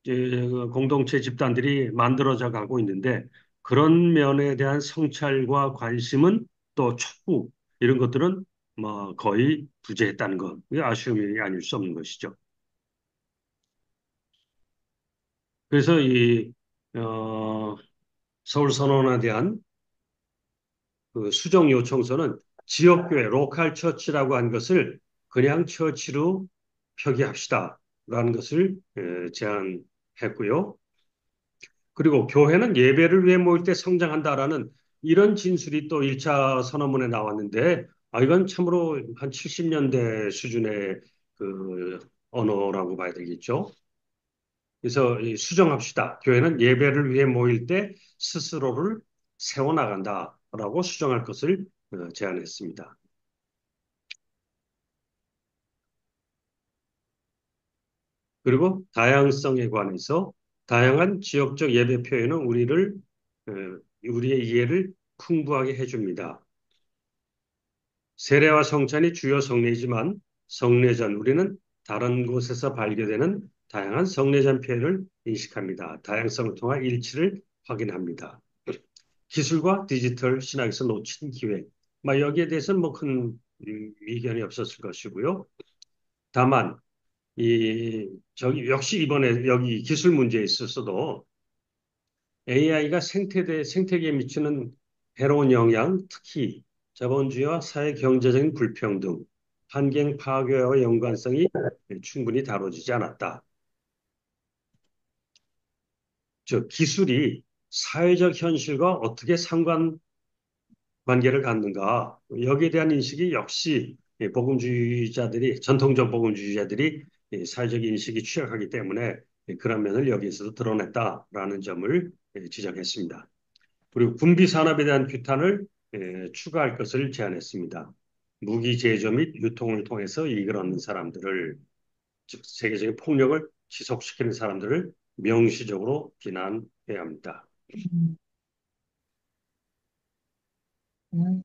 그 공동체 집단들이 만들어져 가고 있는데 그런 면에 대한 성찰과 관심은 또 촉구 이런 것들은 뭐 거의 부재했다는 것, 이게 아쉬움이 아닐 수 없는 것이죠. 그래서 이 서울 선언에 대한 그 수정 요청서는 지역교회 로컬 처치라고 한 것을 그냥 처치로 표기합시다라는 것을 제안했고요. 그리고 교회는 예배를 위해 모일 때 성장한다라는 이런 진술이 또 1차 선언문에 나왔는데, 이건 참으로 한 70년대 수준의 그 언어라고 봐야 되겠죠. 그래서 수정합시다. 교회는 예배를 위해 모일 때 스스로를 세워나간다라고 수정할 것을 제안했습니다. 그리고 다양성에 관해서 다양한 지역적 예배 표현은 어, 우리의 이해를 풍부하게 해줍니다. 세례와 성찬이 주요 성례이지만 성례 전 우리는 다른 곳에서 발견되는 다양한 성례전 표현을 인식합니다. 다양성을 통한 일치를 확인합니다. 기술과 디지털 신학에서 놓친 기회. 여기에 대해서는 뭐 큰 이견이 없었을 것이고요. 다만 저기 역시 이번에 여기 기술 문제에 있어서도 AI가 생태계에 미치는 해로운 영향, 특히 자본주의와 사회 경제적인 불평등, 환경 파괴와 연관성이 충분히 다뤄지지 않았다. 즉, 기술이 사회적 현실과 어떻게 관계를 갖는가, 여기에 대한 인식이 역시 전통적 복음주의자들이 사회적 인식이 취약하기 때문에 그런 면을 여기에서도 드러냈다라는 점을 지적했습니다. 그리고 군비 산업에 대한 규탄을 추가할 것을 제안했습니다. 무기 제조 및 유통을 통해서 이익을 얻는 사람들을, 즉 세계적인 폭력을 지속시키는 사람들을 명시적으로 비난해야 합니다. 음,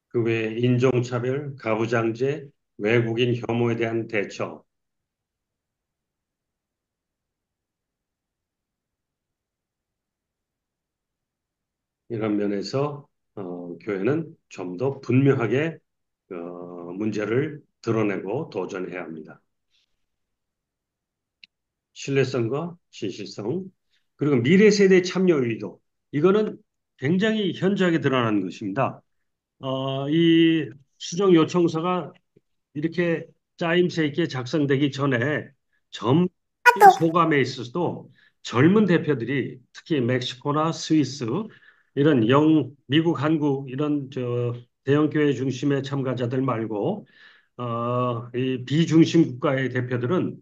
그 외에 인종차별, 가부장제, 외국인 혐오에 대한 대처, 이런 면에서 교회는 좀 더 분명하게 문제를 드러내고 도전해야 합니다. 신뢰성과 진실성, 그리고 미래 세대 참여 의도, 이거는 굉장히 현저하게 드러나는 것입니다. 이 수정 요청서가 이렇게 짜임새 있게 작성되기 전에 전 소감에 있어서도 젊은 대표들이 특히 멕시코나 스위스 이런 미국, 한국 이런 대형 교회 중심의 참가자들 말고 이 비중심 국가의 대표들은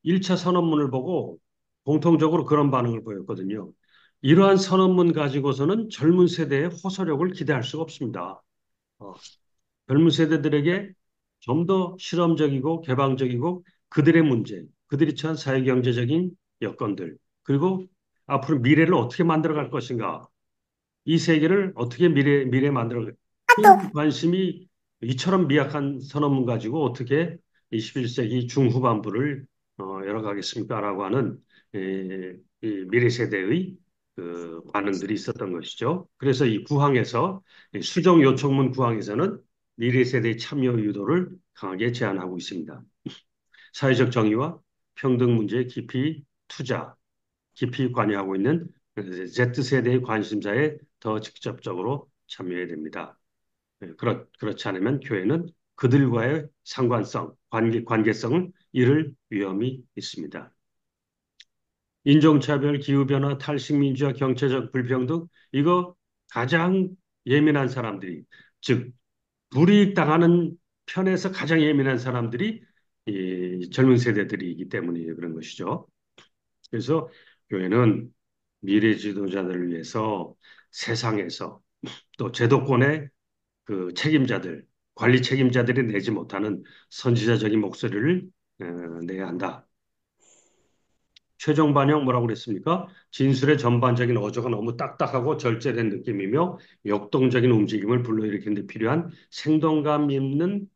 1차 선언문을 보고 공통적으로 그런 반응을 보였거든요. 이러한 선언문 가지고서는 젊은 세대의 호소력을 기대할 수가 없습니다. 어, 젊은 세대들에게 좀 더 실험적이고 개방적이고 그들의 문제, 그들이 처한 사회경제적인 여건들, 그리고 앞으로 미래를 어떻게 만들어갈 것인가, 이 세계를 어떻게 미래 만들어갈 이 관심이 이처럼 미약한 선언문 가지고 어떻게 21세기 중후반부를 열어가겠습니까라고 하는 이 미래 세대의 그 반응들이 있었던 것이죠. 그래서 이 구항에서 수정 요청문 구항에서는 미래 세대의 참여 유도를 강하게 제안하고 있습니다. 사회적 정의와 평등 문제에 깊이 관여하고 있는 Z세대의 관심사에 더 직접적으로 참여해야 됩니다. 그렇지 않으면 교회는 그들과의 관계성을 잃을 위험이 있습니다. 인종차별, 기후변화, 탈식민주화, 경제적 불평등, 이거 가장 예민한 사람들이, 즉, 불이익당하는 편에서 가장 예민한 사람들이 이 젊은 세대들이기 때문에 그런 것이죠. 그래서 교회는 미래 지도자들을 위해서 세상에서 또 제도권의 그 관리 책임자들이 내지 못하는 선지자적인 목소리를 내야 한다. 최종 반영 뭐라고 그랬습니까? 진술의 전반적인 어조가 너무 딱딱하고 절제된 느낌이며 역동적인 움직임을 불러일으키는 데 필요한 생동감 있는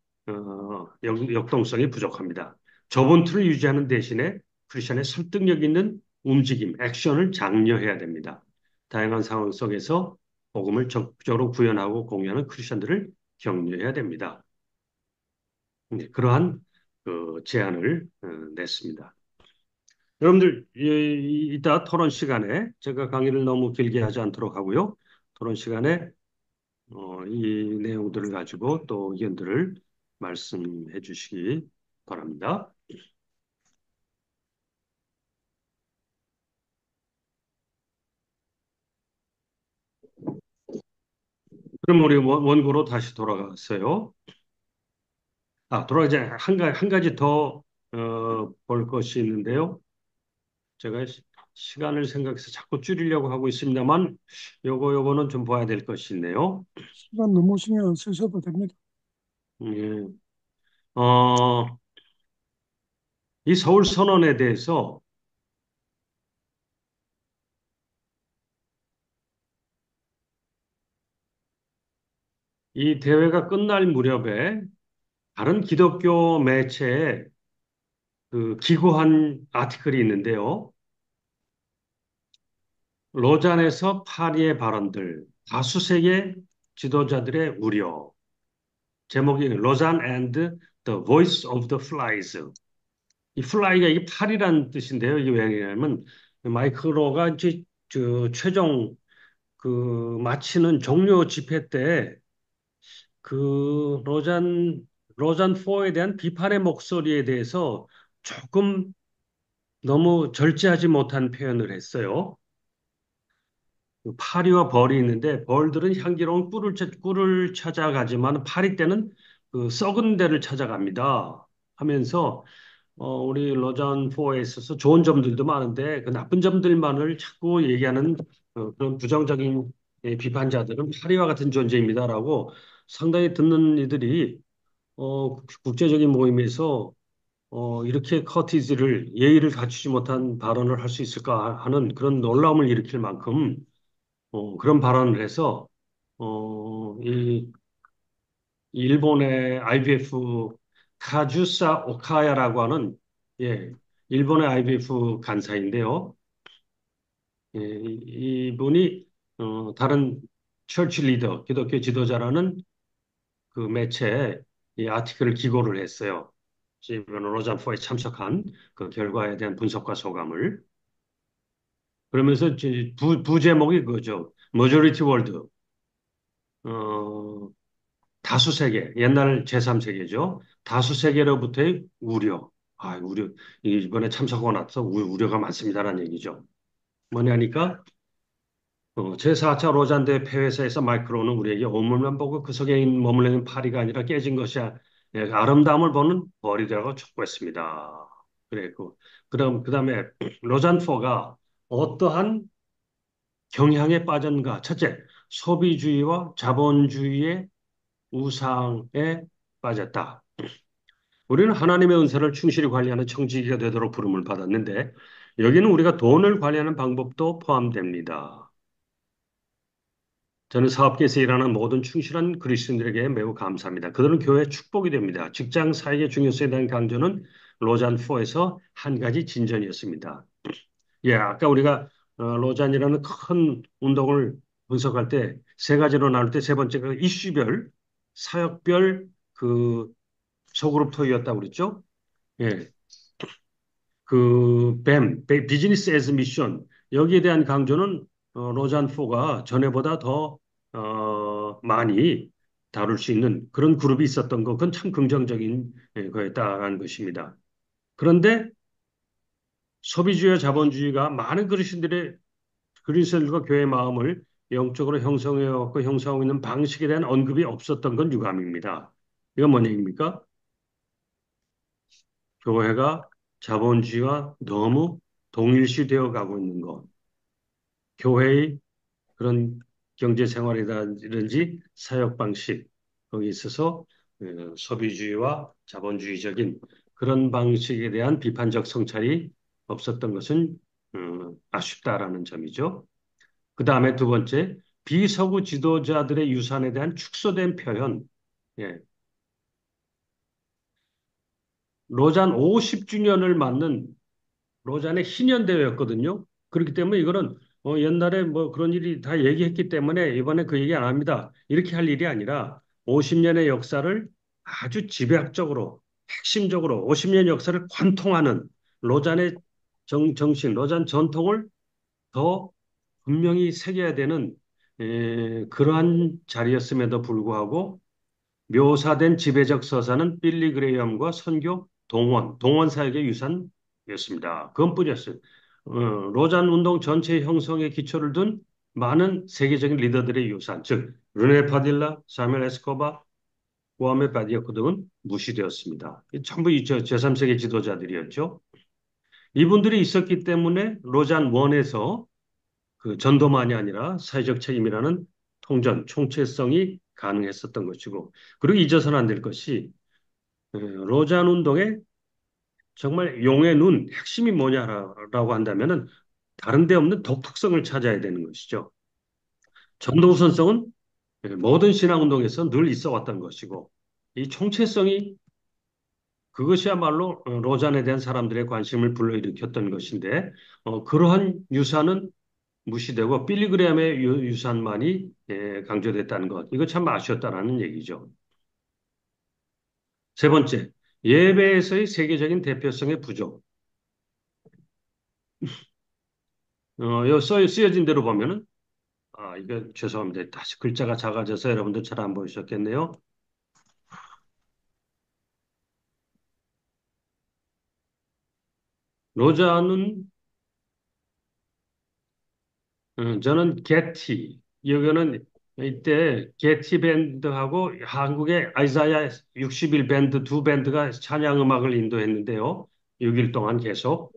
역동성이 부족합니다. 좁은 틀을 유지하는 대신에 크리스천의 설득력 있는 움직임, 액션을 장려해야 됩니다. 다양한 상황 속에서 복음을 적극적으로 구현하고 공유하는 크리스천들을 격려해야 됩니다. 네, 그러한 그 제안을 냈습니다. 여러분들, 이따 토론 시간에 제가 강의를 너무 길게 하지 않도록 하고요. 토론 시간에 이 내용들을 가지고 또 의견들을 말씀해 주시기 바랍니다. 그럼 우리 원고로 다시 돌아갔어요. 돌아가기 전에 한 가지 더 볼 것이 있는데요. 제가 시간을 생각해서 자꾸 줄이려고 하고 있습니다만 요거는 좀 봐야 될 것이 있네요. 시간 너무 신경 안 쓰셔도 됩니다. 예. 어, 이 서울 선언에 대해서 이 대회가 끝날 무렵에 다른 기독교 매체에 그 기고한 아티클이 있는데요. 로잔에서 파리의 발언들, 다수 세계 지도자들의 우려. 제목이 로잔 and the Voice of the Flies. 이 플라이가 이게 팔이라는 뜻인데요. 이게 왜냐하면 마이크로가 이제 최종 마치는 종료 집회 때 그 로잔 4에 대한 비판의 목소리에 대해서 조금 너무 절제하지 못한 표현을 했어요. 그 파리와 벌이 있는데 벌들은 향기로운 꿀을 찾아가지만 파리 때는 그 썩은 데를 찾아갑니다. 하면서 우리 로잔 4에 있어서 좋은 점들도 많은데 그 나쁜 점들만을 자꾸 얘기하는 그런 부정적인 비판자들은 파리와 같은 존재입니다라고 상당히 듣는 이들이 국제적인 모임에서 이렇게 커티지를 예의를 갖추지 못한 발언을 할 수 있을까 하는 그런 놀라움을 일으킬 만큼 그런 발언을 해서 이 일본의 IBF 카주사 오카야라고 하는 예, 일본의 IBF 간사인데요. 예, 이분이 다른 처치 리더, 기독교 지도자라는 그 매체에 이 아티클을 기고를 했어요. 이번 로잔포에 참석한 그 결과에 대한 분석과 소감을. 그러면서 이제 부제목이 그거죠. Majority World. 어, 다수세계, 옛날 제3세계죠. 다수세계로부터의 우려. 우려. 이번에 참석하고 나서 우려가 많습니다라는 얘기죠. 뭐냐니까, 제4차 로잔대 폐회사에서 마이크로는 우리에게 오물만 보고 그 속에 머물러있는 파리가 아니라 깨진 것이야. 예, 아름다움을 보는 벌이라고 촉구했습니다. 그랬고, 그 다음에 로잔4가 어떠한 경향에 빠졌는가. 첫째, 소비주의와 자본주의의 우상에 빠졌다. 우리는 하나님의 은사를 충실히 관리하는 청지기가 되도록 부름을 받았는데 여기는 우리가 돈을 관리하는 방법도 포함됩니다. 저는 사업계에서 일하는 모든 충실한 그리스도인들에게 매우 감사합니다. 그들은 교회의 축복이 됩니다. 직장 사역의 중요성에 대한 강조는 로잔4에서 한 가지 진전이었습니다. 예, 아까 우리가 로잔이라는 큰 운동을 분석할 때 세 가지로 나눌 때 세 번째가 이슈별, 사역별, 소그룹 토의였다고 그랬죠? 예. 비즈니스 에즈 미션. 여기에 대한 강조는, 로잔4가 전에보다 더, 많이 다룰 수 있는 그런 그룹이 있었던 것, 그건 참 긍정적인 거였다라는 것입니다. 그런데 소비주의와 자본주의가 많은 그리스도인들과 교회의 마음을 영적으로 형성해왔고 형성하고 있는 방식에 대한 언급이 없었던 건 유감입니다. 이건 뭔 얘기입니까? 교회가 자본주의와 너무 동일시되어 가고 있는 것, 교회의 그런 경제 생활이라든지 사역 방식, 거기 있어서 소비주의와 자본주의적인 그런 방식에 대한 비판적 성찰이 없었던 것은 아쉽다라는 점이죠. 그 다음에 두 번째, 비서구 지도자들의 유산에 대한 축소된 표현. 예, 로잔 50주년을 맞는 로잔의 희년대회였거든요. 그렇기 때문에 이거는 옛날에 뭐 그런 일이 다 얘기했기 때문에 이번에 그 얘기 안 합니다. 이렇게 할 일이 아니라 50년의 역사를 아주 집약적으로 핵심적으로 50년 역사를 관통하는 로잔의 정신, 로잔 전통을 더 분명히 새겨야 되는 그러한 자리였음에도 불구하고 묘사된 지배적 서사는 빌리 그레이엄과 선교 동원 사역의 유산이었습니다. 그것뿐이었어요. 로잔 운동 전체 형성의 기초를 둔 많은 세계적인 리더들의 유산, 즉 르네 파딜라, 사멜 에스코바, 구아메 바디어코 등은 무시되었습니다. 전부 이 제3세계 지도자들이었죠. 이분들이 있었기 때문에 로잔 1에서 그 전도만이 아니라 사회적 책임이라는 통전, 총체성이 가능했었던 것이고, 그리고 잊어서는 안 될 것이 로잔 운동의 정말 용의 눈, 핵심이 뭐냐라고 한다면은 다른 데 없는 독특성을 찾아야 되는 것이죠. 전도우선성은 모든 신앙운동에서 늘 있어 왔던 것이고, 이 총체성이 그것이야말로 로잔에 대한 사람들의 관심을 불러일으켰던 것인데, 그러한 유산은 무시되고 필리그램의 유산만이 강조됐다는 것. 이거 참 아쉬웠다라는 얘기죠. 세 번째, 예배에서의 세계적인 대표성의 부족. 여기 쓰여진 대로 보면은, 이거 죄송합니다. 다시 글자가 작아져서 여러분들 잘 안 보이셨겠네요. 로자는, 저는 게티, 여기는 이때 게티 밴드하고 한국의 아이사야 60일 밴드 두 밴드가 찬양 음악을 인도했는데요. 6일 동안 계속.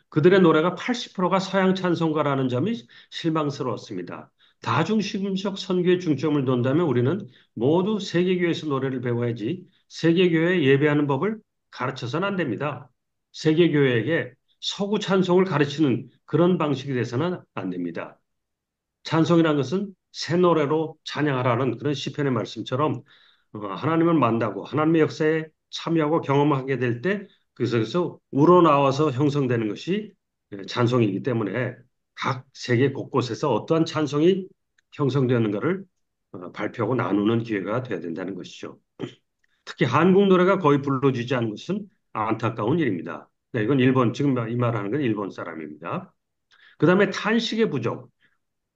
그들의 노래가 80%가 서양 찬송가라는 점이 실망스러웠습니다. 다중시금적 선교에 중점을 둔다면 우리는 모두 세계교회에서 노래를 배워야지 세계교회에 예배하는 법을 가르쳐서는 안 됩니다. 세계교회에게 서구 찬송을 가르치는 그런 방식이 돼서는 안 됩니다. 찬송이라는 것은 새 노래로 찬양하라는 그런 시편의 말씀처럼 하나님을 만나고 하나님의 역사에 참여하고 경험하게 될 때 그래서 우러나와서 형성되는 것이 찬송이기 때문에 각 세계 곳곳에서 어떠한 찬송이 형성되는가를 발표하고 나누는 기회가 돼야 된다는 것이죠. 특히 한국 노래가 거의 불러주지 않는 것은 안타까운 일입니다. 네, 이건 일본, 지금 이 말하는 건 일본 사람입니다. 그 다음에 탄식의 부족.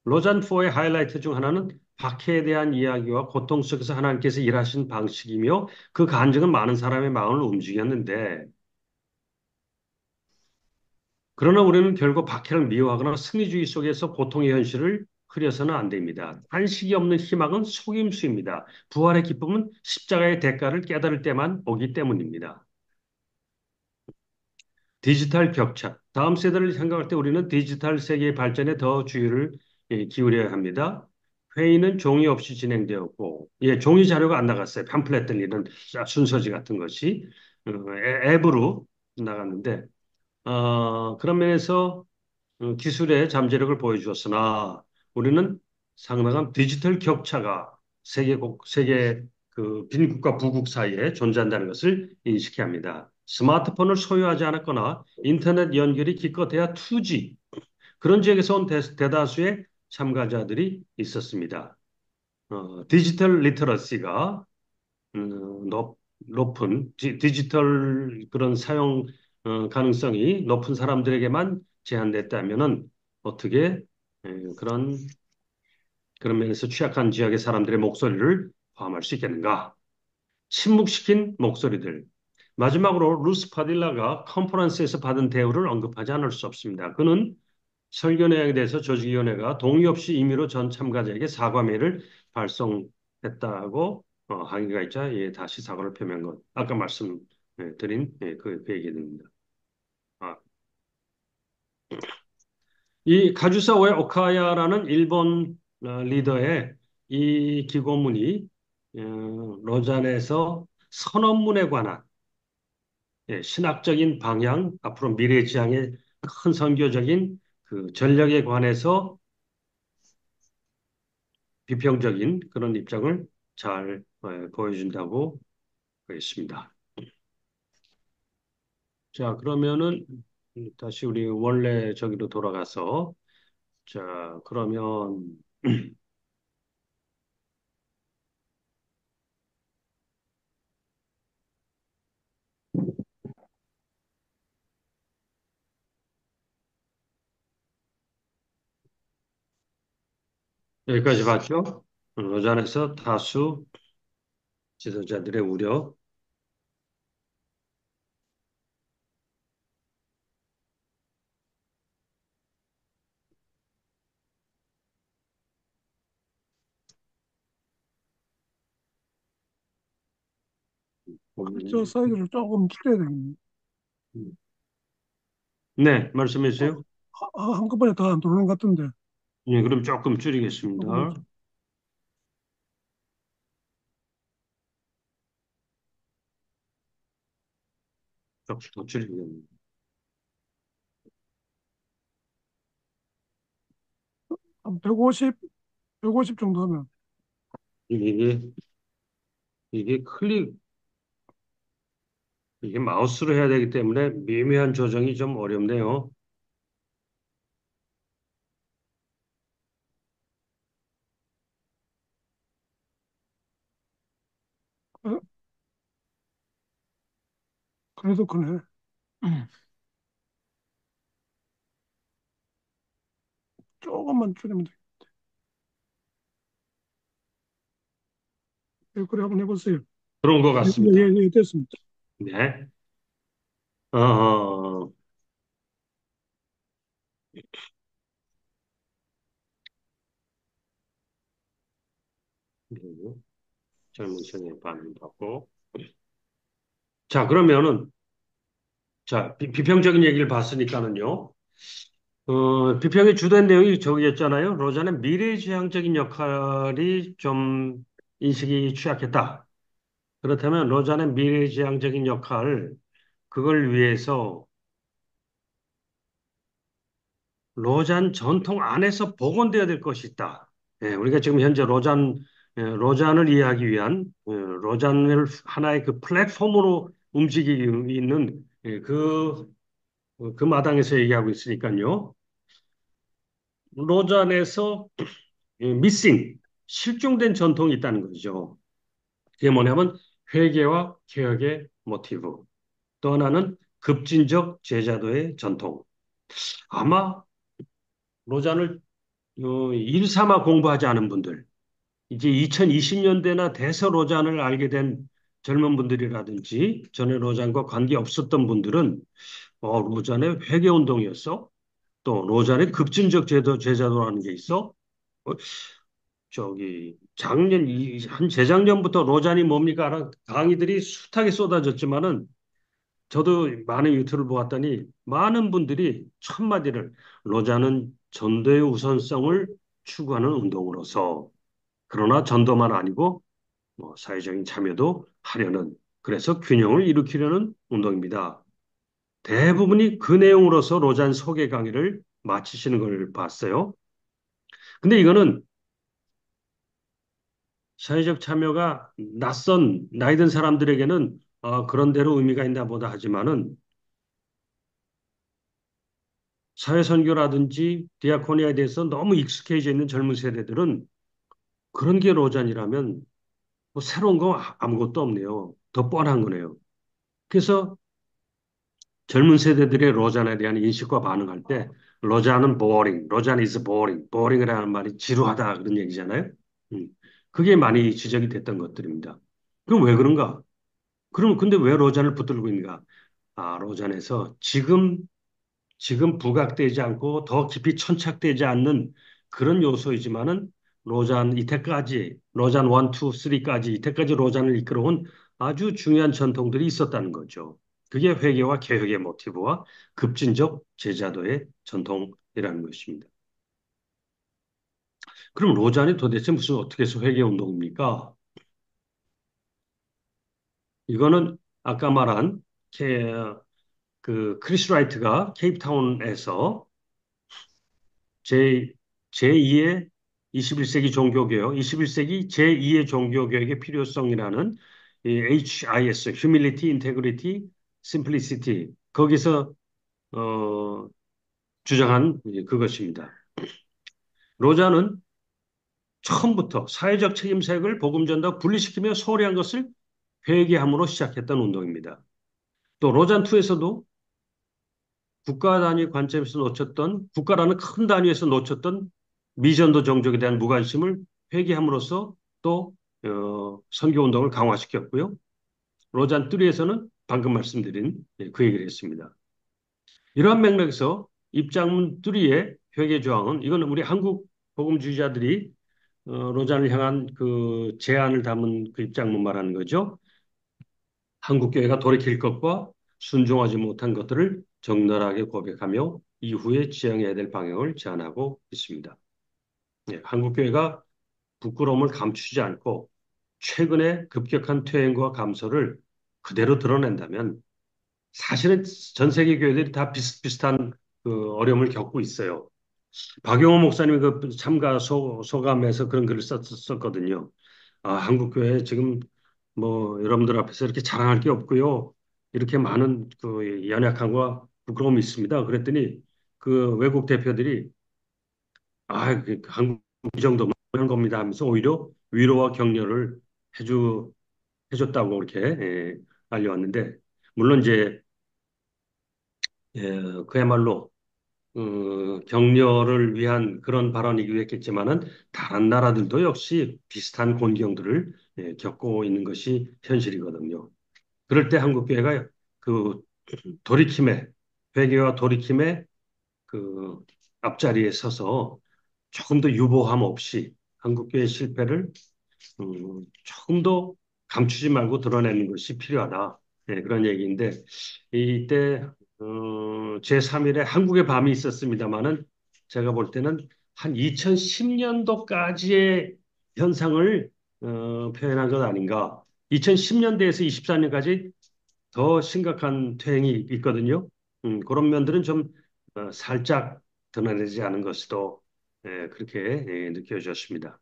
로잔4의 하이라이트 중 하나는 박해에 대한 이야기와 고통 속에서 하나님께서 일하신 방식이며 그 간증은 많은 사람의 마음을 움직였는데 그러나 우리는 결국 박해를 미워하거나 승리주의 속에서 고통의 현실을 흐려서는 안 됩니다. 탄식이 없는 희망은 속임수입니다. 부활의 기쁨은 십자가의 대가를 깨달을 때만 오기 때문입니다. 디지털 격차. 다음 세대를 생각할 때 우리는 디지털 세계의 발전에 더 주의를 기울여야 합니다. 회의는 종이 없이 진행되었고, 종이 자료가 안 나갔어요. 팜플렛들 이런 순서지 같은 것이 앱으로 나갔는데, 그런 면에서 기술의 잠재력을 보여주었으나 우리는 상당한 디지털 격차가 세계 그 빈국과 부국 사이에 존재한다는 것을 인식해야 합니다. 스마트폰을 소유하지 않았거나 인터넷 연결이 기껏해야 2G 그런 지역에서 온 대다수의 참가자들이 있었습니다. 디지털 리터러시가 높은 디지털 그런 사용 가능성이 높은 사람들에게만 제한됐다면은 어떻게 그런 그런 면에서 취약한 지역의 사람들의 목소리를 포함할 수 있겠는가? 침묵시킨 목소리들. 마지막으로 루스 파딜라가 컨퍼런스에서 받은 대우를 언급하지 않을 수 없습니다. 그는 설교 내용에 대해서 조직위원회가 동의 없이 임의로 전 참가자에게 사과 메일을 발송했다고 항의가 있자 다시 사과를 표명한 것. 아까 말씀드린 그 얘기입니다. 아, 이 가주사오의 오카야라는 일본 리더의 이 기고문이 로잔에서 선언문에 관한 신학적인 방향, 앞으로 미래 지향의 큰 선교적인 그 전략에 관해서 비평적인 그런 입장을 잘 보여준다고 보겠습니다. 자, 그러면은 다시 우리 원래 저기로 돌아가서 자, 그러면 여기까지 봤죠? 로잔에서 다수 지도자들의 우려. 글자 사이즈를 조금 줄여야 되겠네. 음, 네, 말씀해 주세요. 한꺼번에 다 안 들어오는 것 같은데, 네, 그럼 조금 줄이겠습니다. 조금만. 조금 더 줄이겠습니다. 한 150, 150 정도 하면, 이게, 이게 이게 마우스로 해야 되기 때문에 미묘한 조정이 좀 어렵네요. 어, 그래도 크네. 조금만 줄이면 돼. 예, 그래, 한번 해보세요. 그런 것 예, 예, 같습니다. 예, 됐습니다. 네. 어, 그리고 젊은 층의 반응받고. 자, 그러면은, 자, 비평적인 얘기를 봤으니까는요. 비평의 주된 내용이 저기였잖아요. 로자는 미래지향적인 역할이 좀 인식이 취약했다. 그렇다면 로자는 미래지향적인 역할, 그걸 위해서 로잔 전통 안에서 복원되어야 될 것이 있다. 예, 우리가 지금 현재 로잔을 이해하기 위한 로잔을 하나의 그 플랫폼으로 움직이고 있는 그 마당에서 얘기하고 있으니까요. 로잔에서 미싱, 실종된 전통이 있다는 거죠. 그게 뭐냐면 회개와 개혁의 모티브. 또 하나는 급진적 제자도의 전통. 아마 로잔을 일삼아 공부하지 않은 분들, 이제 2020년대나 돼서 로잔을 알게 된 젊은 분들이라든지 전에 로잔과 관계 없었던 분들은 로잔의 회개 운동이었어. 또 로잔의 급진적 제자도라는 게 있어. 어, 한 재작년부터 로잔이 뭡니까? 라는 강의들이 숱하게 쏟아졌지만은 저도 많은 유튜브를 보았더니 많은 분들이 첫마디를 로자는 전도의 우선성을 추구하는 운동으로서 그러나 전도만 아니고 뭐 사회적인 참여도 하려는 그래서 균형을 일으키려는 운동입니다. 대부분이 그 내용으로서 로잔 소개 강의를 마치시는 걸 봤어요. 근데 이거는 사회적 참여가 낯선 나이 든 사람들에게는 그런 대로 의미가 있나 보다 하지만은 사회선교라든지 디아코니아에 대해서 너무 익숙해져 있는 젊은 세대들은 그런 게 로잔이라면 뭐 새로운 거 아무것도 없네요. 더 뻔한 거네요. 그래서 젊은 세대들의 로잔에 대한 인식과 반응할 때 로잔은 boring, 로잔 is boring, boring이라는 말이 지루하다 그런 얘기잖아요. 음. 그게 많이 지적이 됐던 것들입니다. 그럼 왜 그런가? 그럼 근데 왜 로잔을 붙들고 있는가? 로잔에서 지금 부각되지 않고 더 깊이 천착되지 않는 그런 요소이지만은 로잔 1, 2, 3까지 이때까지 로잔을 이끌어온 아주 중요한 전통들이 있었다는 거죠. 그게 회개와 개혁의 모티브와 급진적 제자도의 전통이라는 것입니다. 그럼 로잔이 도대체 무슨 어떻게 해서 회개 운동입니까? 이거는 아까 말한 케- 그 크리스 라이트가 케이프타운에서 제, 제2의 21세기 종교개혁, 21세기 제2의 종교개혁의 필요성이라는 이 HIS, Humility, Integrity, Simplicity, 거기서 어, 주장한 그것입니다. 로자는 처음부터 사회적 책임색을 복음 전도 분리시키며 소홀히 한 것을 회개함으로 시작했던 운동입니다. 또 로잔2에서도 국가 단위 관점에서 놓쳤던 국가라는 큰 단위에서 놓쳤던 미전도 종족에 대한 무관심을 회개함으로써 또 선교 운동을 강화시켰고요. 로잔 3에서는 방금 말씀드린 그 얘기를 했습니다. 이러한 맥락에서 입장문 3의 회개 조항은 이건 우리 한국 복음주의자들이 로잔을 향한 그 제안을 담은 그 입장문 말하는 거죠. 한국 교회가 돌이킬 것과 순종하지 못한 것들을 적나라하게 고백하며 이후에 지향해야 될 방향을 제안하고 있습니다. 예, 한국교회가 부끄러움을 감추지 않고 최근의 급격한 퇴행과 감소를 그대로 드러낸다면 사실은 전 세계 교회들이 다 비슷비슷한 그 어려움을 겪고 있어요. 박용호 목사님이 그 참가 소감에서 그런 글을 썼거든요. 아, 한국교회 지금 뭐 여러분들 앞에서 이렇게 자랑할 게 없고요. 이렇게 많은 그 연약함과 부끄러움이 있습니다. 그랬더니 그 외국 대표들이 한국 이 정도면 그런 겁니다 하면서 오히려 위로와 격려를 해주 해줬다고 이렇게 알려왔는데 물론 이제 그야말로 격려를 위한 그런 발언이기도 했겠지만은 다른 나라들도 역시 비슷한 곤경들을 겪고 있는 것이 현실이거든요. 그럴 때 한국교회가 그 돌이킴의 회개와 돌이킴의 그 앞자리에 서서 조금 더 유보함 없이 한국교회 실패를 조금 더 감추지 말고 드러내는 것이 필요하다. 그런 얘기인데 이때 제3일에 한국의 밤이 있었습니다마는 제가 볼 때는 한 2010년도까지의 현상을 표현한 것 아닌가. 2010년대에서 24년까지 더 심각한 퇴행이 있거든요. 그런 면들은 좀 살짝 드러내지 않은 것으로 그렇게 느껴졌습니다.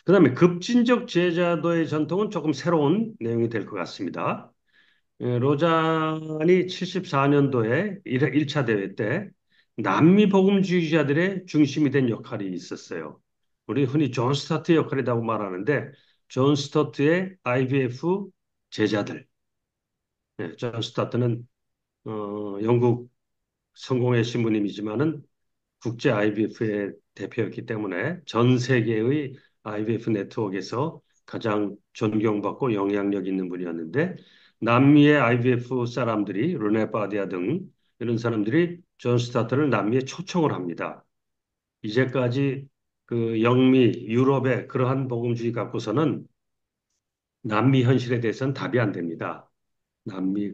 그다음에 급진적 제자도의 전통은 조금 새로운 내용이 될 것 같습니다. 로잔이 74년도에 1차 대회 때 남미 복음주의자들의 중심이 된 역할이 있었어요. 우리 흔히 존 스타트 역할이라고 말하는데 존 스타트의 IBF 제자들. 존 스타트는 영국 성공의 신부님이지만은 국제 IBF의 대표였기 때문에 전 세계의 IBF 네트워크에서 가장 존경받고 영향력 있는 분이었는데 남미의 IBF 사람들이 르네 바디아 등 이런 사람들이 존 스타트를 남미에 초청을 합니다. 이제까지 그 영미 유럽의 그러한 복음주의 갖고서는 남미 현실에 대해서는 답이 안 됩니다.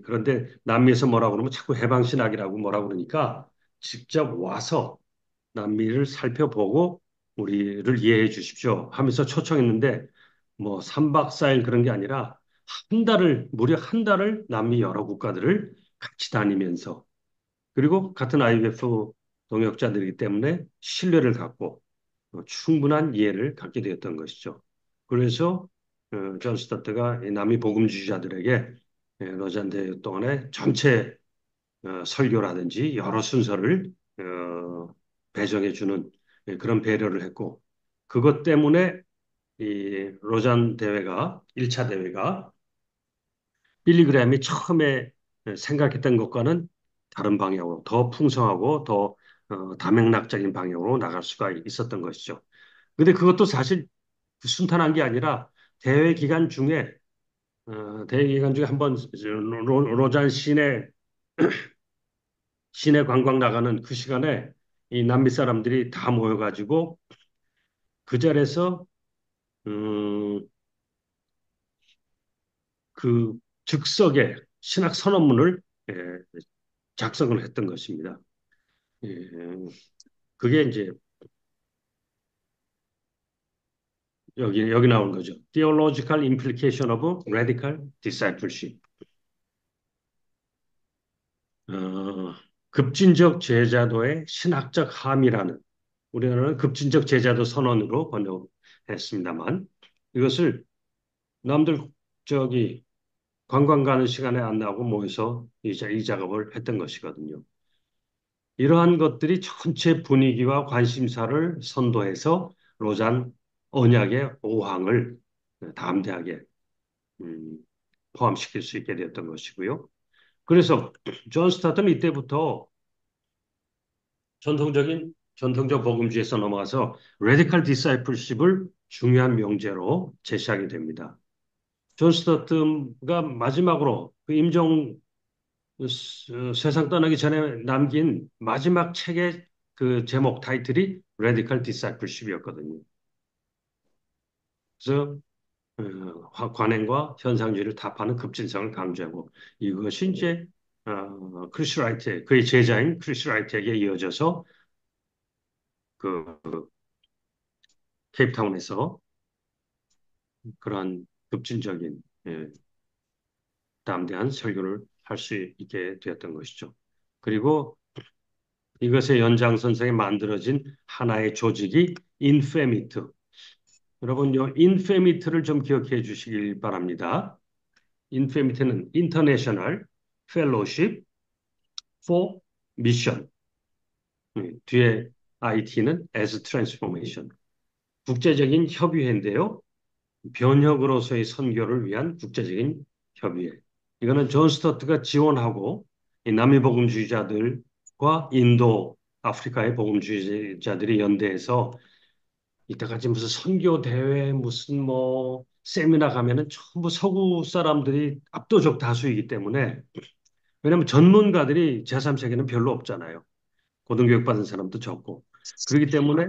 그런데 남미에서 뭐라고 그러면 자꾸 해방신학이라고 뭐라고 그러니까 직접 와서 남미를 살펴보고 우리를 이해해 주십시오 하면서 초청했는데 뭐 3박 4일 그런 게 아니라 무려 한 달을 남미 여러 국가들을 같이 다니면서 그리고 같은 IMF 동역자들이기 때문에 신뢰를 갖고 충분한 이해를 갖게 되었던 것이죠. 그래서 존 스타트가 이 남미 복음주의자들에게 로잔 대회 동안에 전체 설교라든지 여러 순서를 배정해 주는 그런 배려를 했고 그것 때문에 이 로잔 대회가 1차 대회가 빌리그램이 처음에 생각했던 것과는 다른 방향으로 더 풍성하고 더 다맥락적인 방향으로 나갈 수가 있었던 것이죠. 근데 그것도 사실 순탄한 게 아니라 대회 기간 중에 한번 로잔 시내 관광 나가는 그 시간에 이 남미 사람들이 다 모여가지고 그 자리에서 음, 그 즉석에 신학 선언문을 예, 작성을 했던 것입니다. 예, 그게 이제 여기 나온 거죠. Theological Implication of Radical Discipleship. 어, 급진적 제자도의 신학적 함의라는 우리나라는 급진적 제자도 선언으로 번역했습니다만 이것을 남들 저기 관광 가는 시간에 안 나오고 모여서 이 작업을 했던 것이거든요. 이러한 것들이 전체 분위기와 관심사를 선도해서 로잔 언약의 5항을 담대하게 음, 포함시킬 수 있게 되었던 것이고요. 그래서 존 스타트는 이때부터 전통적 복음주의에서 넘어가서 레디컬 디사이플십을 중요한 명제로 제시하게 됩니다. 존 스타트가 마지막으로 그 세상 떠나기 전에 남긴 마지막 책의 그 제목 타이틀이 레디컬 디사이플십이었거든요. 그래서 관행과 현상주의를 타파하는 급진성을 강조하고 이것이 이제 크리스 라이트, 그의 제자인 크리스 라이트에게 이어져서 그 케이프타운에서 그러한 급진적인 담대한 설교를 할 수 있게 되었던 것이죠. 그리고 이것의 연장선상에 만들어진 하나의 조직이 인페미트. 여러분, 요 인페미트를 좀 기억해 주시길 바랍니다. 인페미트는 International Fellowship for Mission. 뒤에 IT는 as Transformation. 국제적인 협의회인데요. 변혁으로서의 선교를 위한 국제적인 협의회. 이거는 존 스토트가 지원하고 이 남미 복음주의자들과 인도, 아프리카의 복음주의자들이 연대해서 이때까지 무슨 선교 대회, 무슨 뭐 세미나 가면은 전부 서구 사람들이 압도적 다수이기 때문에 왜냐하면 전문가들이 제3세계는 별로 없잖아요. 고등교육 받은 사람도 적고. 그렇기 때문에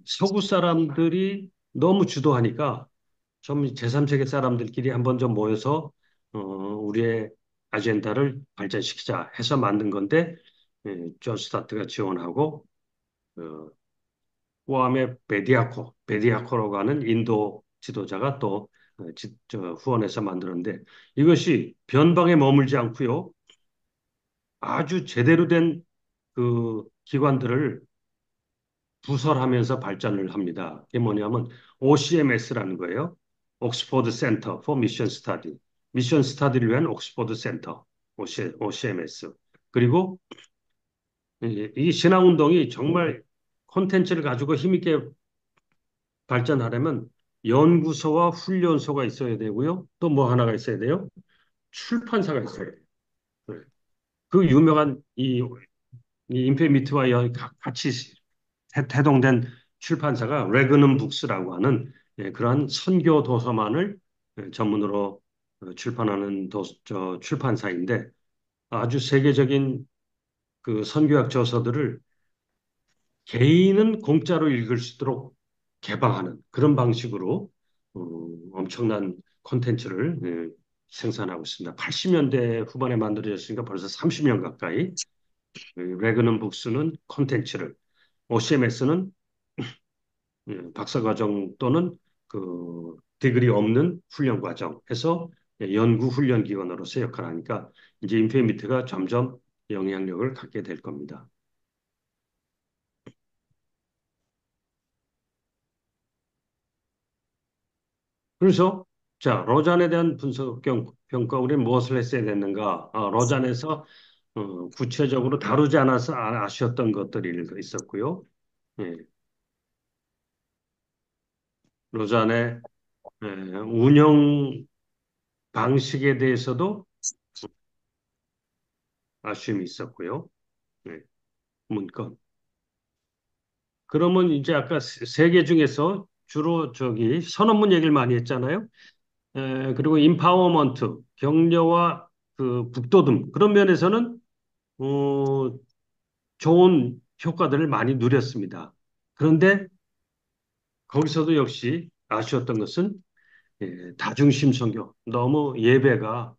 서구 사람들이 너무 주도하니까 좀 제3세계 사람들끼리 한번 좀 모여서 우리의 아젠다를 발전시키자 해서 만든 건데 존 스타트가 지원하고 어, 구암의 베디아코라고 하는 인도 지도자가 또 후원해서 만들었는데 이것이 변방에 머물지 않고요. 아주 제대로 된 그 기관들을 부설하면서 발전을 합니다. 그게 뭐냐면 OCMS라는 거예요. 옥스포드 센터 for 미션 스터디. 미션 스터디를 위한 옥스포드 센터, OCMS. 그리고 이 신앙운동이 정말 콘텐츠를 가지고 힘있게 발전하려면 연구소와 훈련소가 있어야 되고요. 또 뭐 하나가 있어야 돼요? 출판사가 있어야 돼요. 네. 그 유명한 이 인페미트와 같이 태동된 출판사가 레그넌 북스라고 하는 그러한 선교 도서만을 전문으로 출판하는 출판사인데 아주 세계적인 그 선교학 저서들을 개인은 공짜로 읽을 수 있도록 개방하는 그런 방식으로 어, 엄청난 콘텐츠를 생산하고 있습니다. 80년대 후반에 만들어졌으니까 벌써 30년 가까이 레그넌 북스는 콘텐츠를 OCMS는 박사과정 또는 그 디그리 없는 훈련 과정 해서 연구 훈련 기관으로서 역할을 하니까 이제 인페미트가 점점 영향력을 갖게 될 겁니다. 그래서 자 로잔에 대한 분석 평가 우리는 무엇을 했어야 됐는가? 로잔에서 구체적으로 다루지 않아서 아쉬웠던 것들이 있었고요. 예, 로잔의 운영 방식에 대해서도 아쉬움이 있었고요. 예, 문건. 그러면 이제 아까 세 개 중에서 주로 저기 선언문 얘기를 많이 했잖아요. 그리고 임파워먼트, 격려와 그 북돋움 그런 면에서는 어, 좋은 효과들을 많이 누렸습니다. 그런데 거기서도 역시 아쉬웠던 것은 다중심 선교. 너무 예배가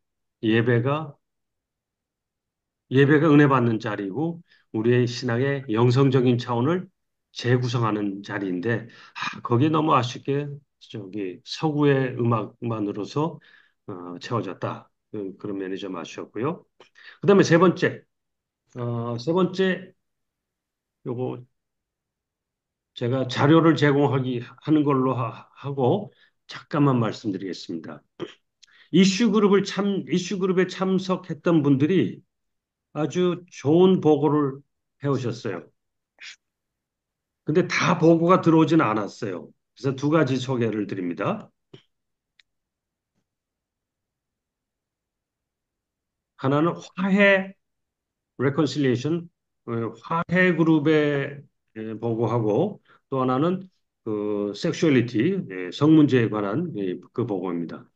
예배가 은혜 받는 자리고 우리의 신앙의 영성적인 차원을 재구성하는 자리인데 거기에 너무 아쉽게 저기 서구의 음악만으로서 채워졌다. 그런 면이 좀 아쉬웠고요. 그다음에 세 번째 요거 제가 자료를 제공하기 하는 걸로 하고 잠깐만 말씀드리겠습니다. 이슈 그룹에 참석했던 분들이 아주 좋은 보고를 해오셨어요. 근데 다 보고가 들어오지는 않았어요. 그래서 두 가지 소개를 드립니다. 하나는 화해 reconciliation 화해 그룹에 보고하고 또 하나는 그 sexuality 성 문제에 관한 그 보고입니다.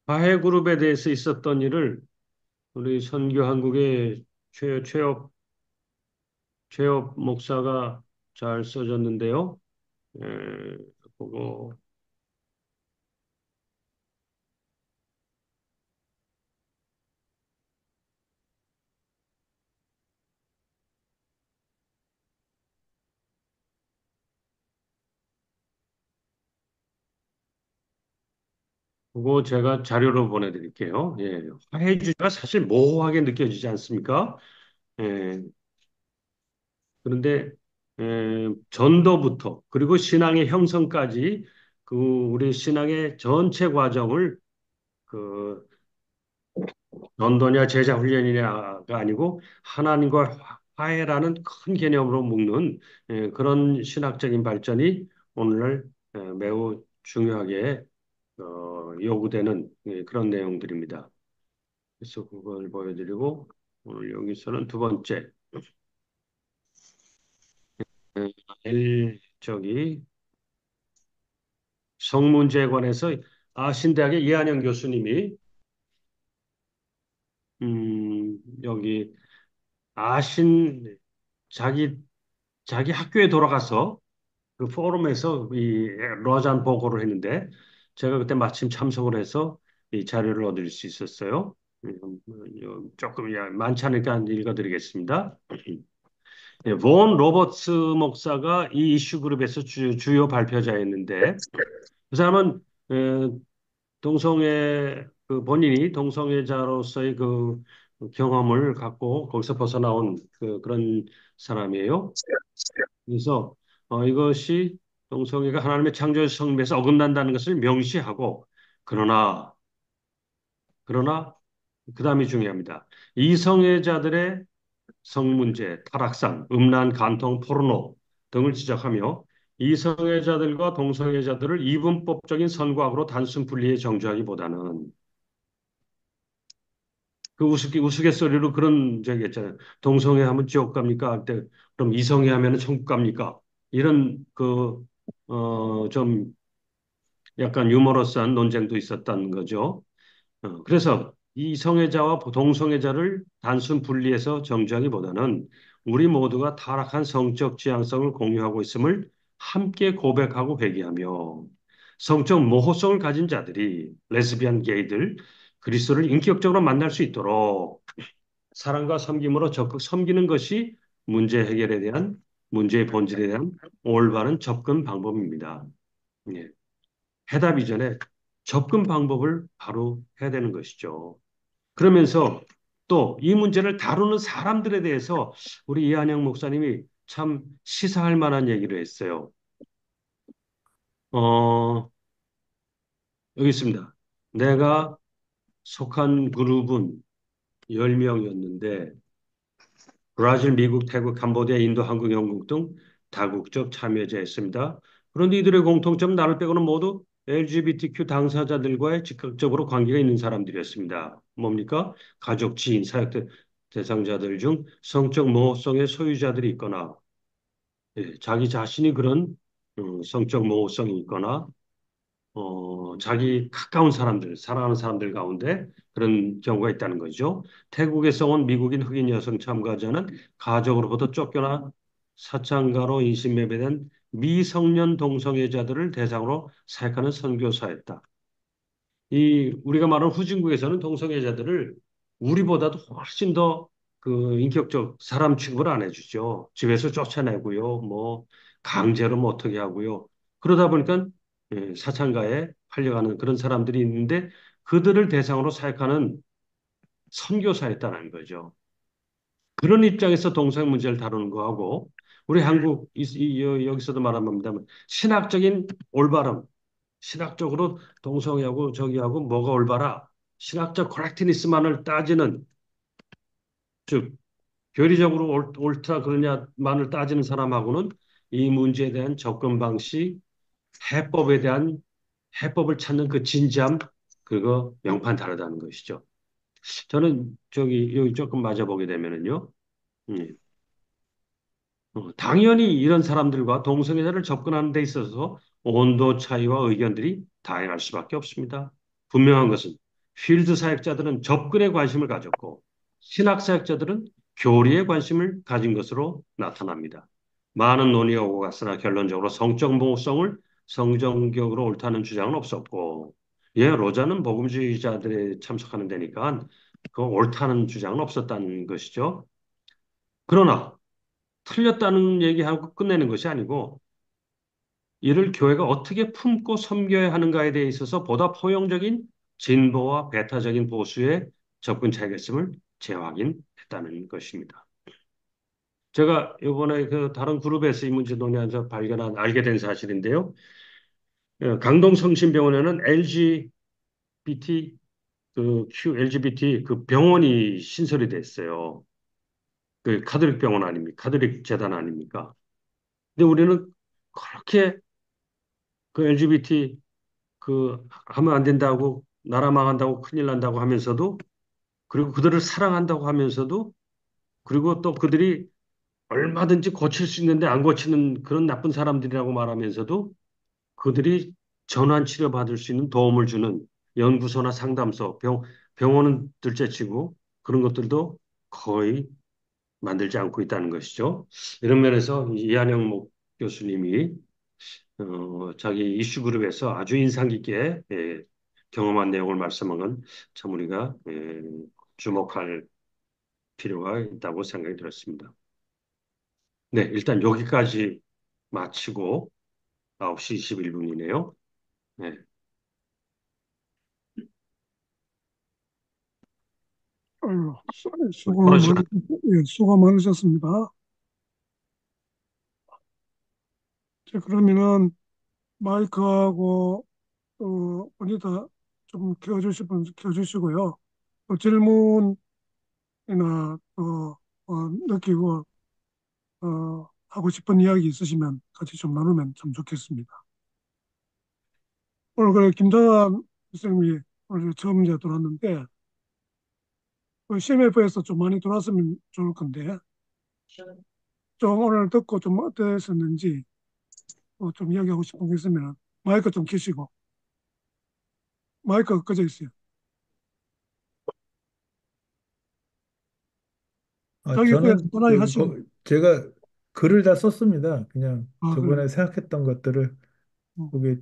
화해 그룹에 대해서 있었던 일을 우리 선교 한국의 최업 목사가 잘 써줬는데요. 그거 그거 제가 자료로 보내드릴게요. 예, 화해주의가 사실 모호하게 느껴지지 않습니까? 예, 그런데 전도부터 그리고 신앙의 형성까지 그 우리 신앙의 전체 과정을 그 전도냐 제자 훈련이냐가 아니고 하나님과 화해라는 큰 개념으로 묶는 그런 신학적인 발전이 오늘날 매우 중요하게 요구되는 그런 내용들입니다. 그래서 그걸 보여드리고 오늘 여기서는 두 번째 저기 성문제에 관해서 신대학의 이한영 교수님이 여기 아신 자기 자기 학교에 돌아가서 그 포럼에서 이 러잔 보고를 했는데 제가 그때 마침 참석을 해서 이 자료를 얻을 수 있었어요. 조금 많지 않으니까 읽어드리겠습니다. 본 로버츠 목사가 이 이슈 그룹에서 주요 발표자였는데 그 사람은 에, 동성애 그 본인이 동성애자로서의 그 경험을 갖고 거기서 벗어나온 그런 사람이에요. 그래서 이것이 동성애가 하나님의 창조의 성립에서 어긋난다는 것을 명시하고 그러나 그러나 그다음이 중요합니다. 이성애자들의 성문제, 타락상, 음란, 간통, 포르노 등을 지적하며 이성애자들과 동성애자들을 이분법적인 선과학으로 단순 분리해 정죄하기보다는 그 우스갯소리로 그런 적이 있잖아요. 동성애 하면 지옥 갑니까? 할 때, 그럼 이성애 하면 천국 갑니까? 이런 좀 약간 유머러스한 논쟁도 있었다는 거죠. 그래서 이 성애자와 동성애자를 단순 분리해서 정죄하기보다는 우리 모두가 타락한 성적 지향성을 공유하고 있음을 함께 고백하고 회개하며 성적 모호성을 가진 자들이 레즈비안 게이들 그리스도를 인격적으로 만날 수 있도록 사랑과 섬김으로 적극 섬기는 것이 문제 해결에 대한 문제의 본질에 대한 올바른 접근 방법입니다. 예. 해답 이전에 접근 방법을 바로 해야 되는 것이죠. 그러면서 또 이 문제를 다루는 사람들에 대해서 우리 이한영 목사님이 참 시사할 만한 얘기를 했어요. 어, 여기 있습니다. 내가 속한 그룹은 10명이었는데 브라질, 미국, 태국, 캄보디아, 인도, 한국, 영국 등 다국적 참여자였습니다. 그런데 이들의 공통점은 나를 빼고는 모두 LGBTQ 당사자들과의 직접적으로 관계가 있는 사람들이었습니다. 뭡니까? 가족, 지인, 사역 대상자들 중 성적 모호성의 소유자들이 있거나 자기 자신이 그런 성적 모호성이 있거나 자기 가까운 사람들, 사랑하는 사람들 가운데 그런 경우가 있다는 거죠. 태국에서 온 미국인 흑인 여성 참가자는 가족으로부터 쫓겨나 사창가로 인신매매된 미성년 동성애자들을 대상으로 사역하는 선교사였다. 이 우리가 말하는 후진국에서는 동성애자들을 우리보다도 훨씬 더 그 인격적 사람 취급을 안 해주죠. 집에서 쫓아내고요, 뭐 강제로 뭐 어떻게 하고요. 그러다 보니까 사창가에 팔려가는 그런 사람들이 있는데 그들을 대상으로 사역하는 선교사였다는 거죠. 그런 입장에서 동성 문제를 다루는 거하고 우리 한국 여기서도 말합니다만 신학적인 올바름 신학적으로 동성애하고 저기하고 뭐가 올바라? 신학적 코렉트니스만을 따지는, 즉, 교리적으로 옳다 그러냐만을 따지는 사람하고는 이 문제에 대한 접근 방식, 해법에 대한 해법을 찾는 그 진지함, 그거 명판 다르다는 것이죠. 저는 저기 여기 조금 맞아보게 되면은요, 음, 당연히 이런 사람들과 동성애자를 접근하는 데 있어서 온도 차이와 의견들이 다양할 수밖에 없습니다. 분명한 것은 필드 사역자들은 접근에 관심을 가졌고 신학 사역자들은 교리에 관심을 가진 것으로 나타납니다. 많은 논의가 오고 갔으나 결론적으로 성적 모호성을 성정적으로 옳다는 주장은 없었고, 예, 로자는 복음주의자들이 참석하는 데니까 그 옳다는 주장은 없었다는 것이죠. 그러나 틀렸다는 얘기하고 끝내는 것이 아니고 이를 교회가 어떻게 품고 섬겨야 하는가에 대해 있어서 보다 포용적인 진보와 배타적인 보수의 접근 차이겠음을 재확인했다는 것입니다. 제가 이번에 그 다른 그룹에서 이 문제 논의하면서 알게 된 사실인데요. 강동성심병원에는 LGBT 그 병원이 신설이 됐어요. 그 카톨릭 병원 아닙니까? 카톨릭 재단 아닙니까? 근데 우리는 그렇게 그 LGBT 그 하면 안 된다고 나라 망한다고 큰일 난다고 하면서도 그리고 그들을 사랑한다고 하면서도 그리고 또 그들이 얼마든지 고칠 수 있는데 안 고치는 그런 나쁜 사람들이라고 말하면서도 그들이 전환 치료 받을 수 있는 도움을 주는 연구소나 상담소, 병원은 둘째치고 그런 것들도 거의 만들지 않고 있다는 것이죠. 이런 면에서 이한영 교수님이 자기 이슈 그룹에서 아주 인상 깊게 경험한 내용을 말씀한 건 참 우리가 주목할 필요가 있다고 생각이 들었습니다. 네, 일단 여기까지 마치고 9시 21분이네요. 네, 아유, 토론 시간. 수고 많으셨습니다. 자, 그러면은 마이크하고 모니터 좀 켜주실 분 켜주시고요. 또 질문이나 느끼고 하고 싶은 이야기 있으시면 같이 좀 나누면 참 좋겠습니다. 오늘 그래 김정환 선생님이 오늘 처음 이제 들어왔는데 CMF에서 좀 많이 들어왔으면 좋을 건데 좀 오늘 듣고 좀 어땠었는지 좀 이야기하고 싶은 게 있으면 마이크 좀 켜시고 마이크가 꺼져 있어요. 자기 소개 저는 간단하게 하시고. 제가 글을 다 썼습니다. 그냥 아, 그래요. 저번에 생각했던 것들을 음. 거기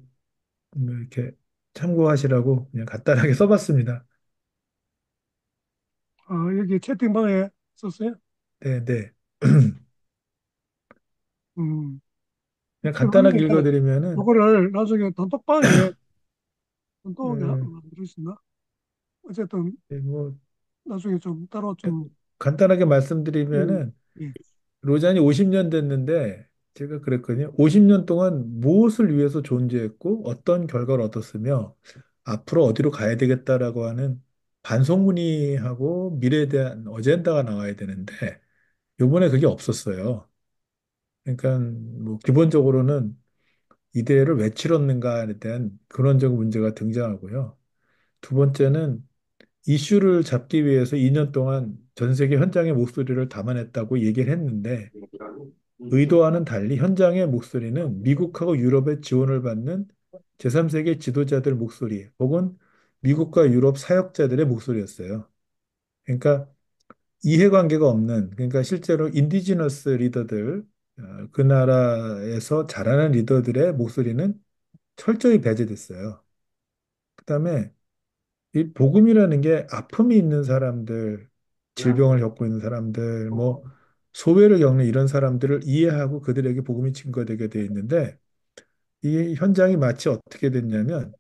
뭐 이렇게 참고하시라고 그냥 간단하게 써봤습니다. 여기 채팅방에 썼어요? 네, 네. 음. 그냥 그러면 간단하게 읽어드리면은 요거를 나중에 단톡방에 단톡에 음, 만들 수 있나? 어쨌든 네, 뭐 나중에 좀 따로 좀 간단하게 예, 말씀드리면은 예. 로잔이 50년 됐는데 제가 그랬거든요. 50년 동안 무엇을 위해서 존재했고 어떤 결과를 얻었으며 앞으로 어디로 가야 되겠다라고 하는 반성문의하고 미래에 대한 어젠다가 나와야 되는데 요번에 그게 없었어요. 그러니까 뭐 기본적으로는 이대를 왜 치렀는가에 대한 근원적 문제가 등장하고요. 두 번째는 이슈를 잡기 위해서 2년 동안 전 세계 현장의 목소리를 담아냈다고 얘기를 했는데 의도와는 달리 현장의 목소리는 미국하고 유럽의 지원을 받는 제3세계 지도자들 목소리 혹은 미국과 유럽 사역자들의 목소리였어요. 그러니까 이해관계가 없는 그러니까 실제로 인디지너스 리더들 그 나라에서 자라는 리더들의 목소리는 철저히 배제됐어요. 그다음에 이 복음이라는 게 아픔이 있는 사람들, 질병을 겪고 있는 사람들, 뭐 소외를 겪는 이런 사람들을 이해하고 그들에게 복음이 증거되게 돼 있는데 이 현장이 마치 어떻게 됐냐면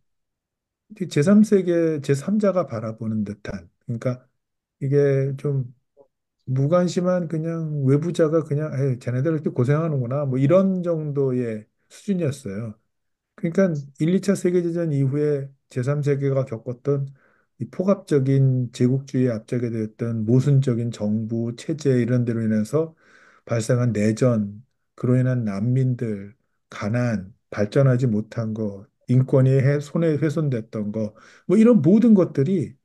제3세계 제3자가 바라보는 듯한 그러니까 이게 좀 무관심한 그냥 외부자가 그냥 에이, 쟤네들 이렇게 고생하는구나 뭐 이런 정도의 수준이었어요. 그러니까 1, 2차 세계대전 이후에 제3세계가 겪었던 이 폭압적인 제국주의에 앞서게 되었던 모순적인 정부, 체제 이런 데로 인해서 발생한 내전, 그로 인한 난민들, 가난, 발전하지 못한 거, 인권이 손에 훼손됐던 거, 뭐 이런 모든 것들이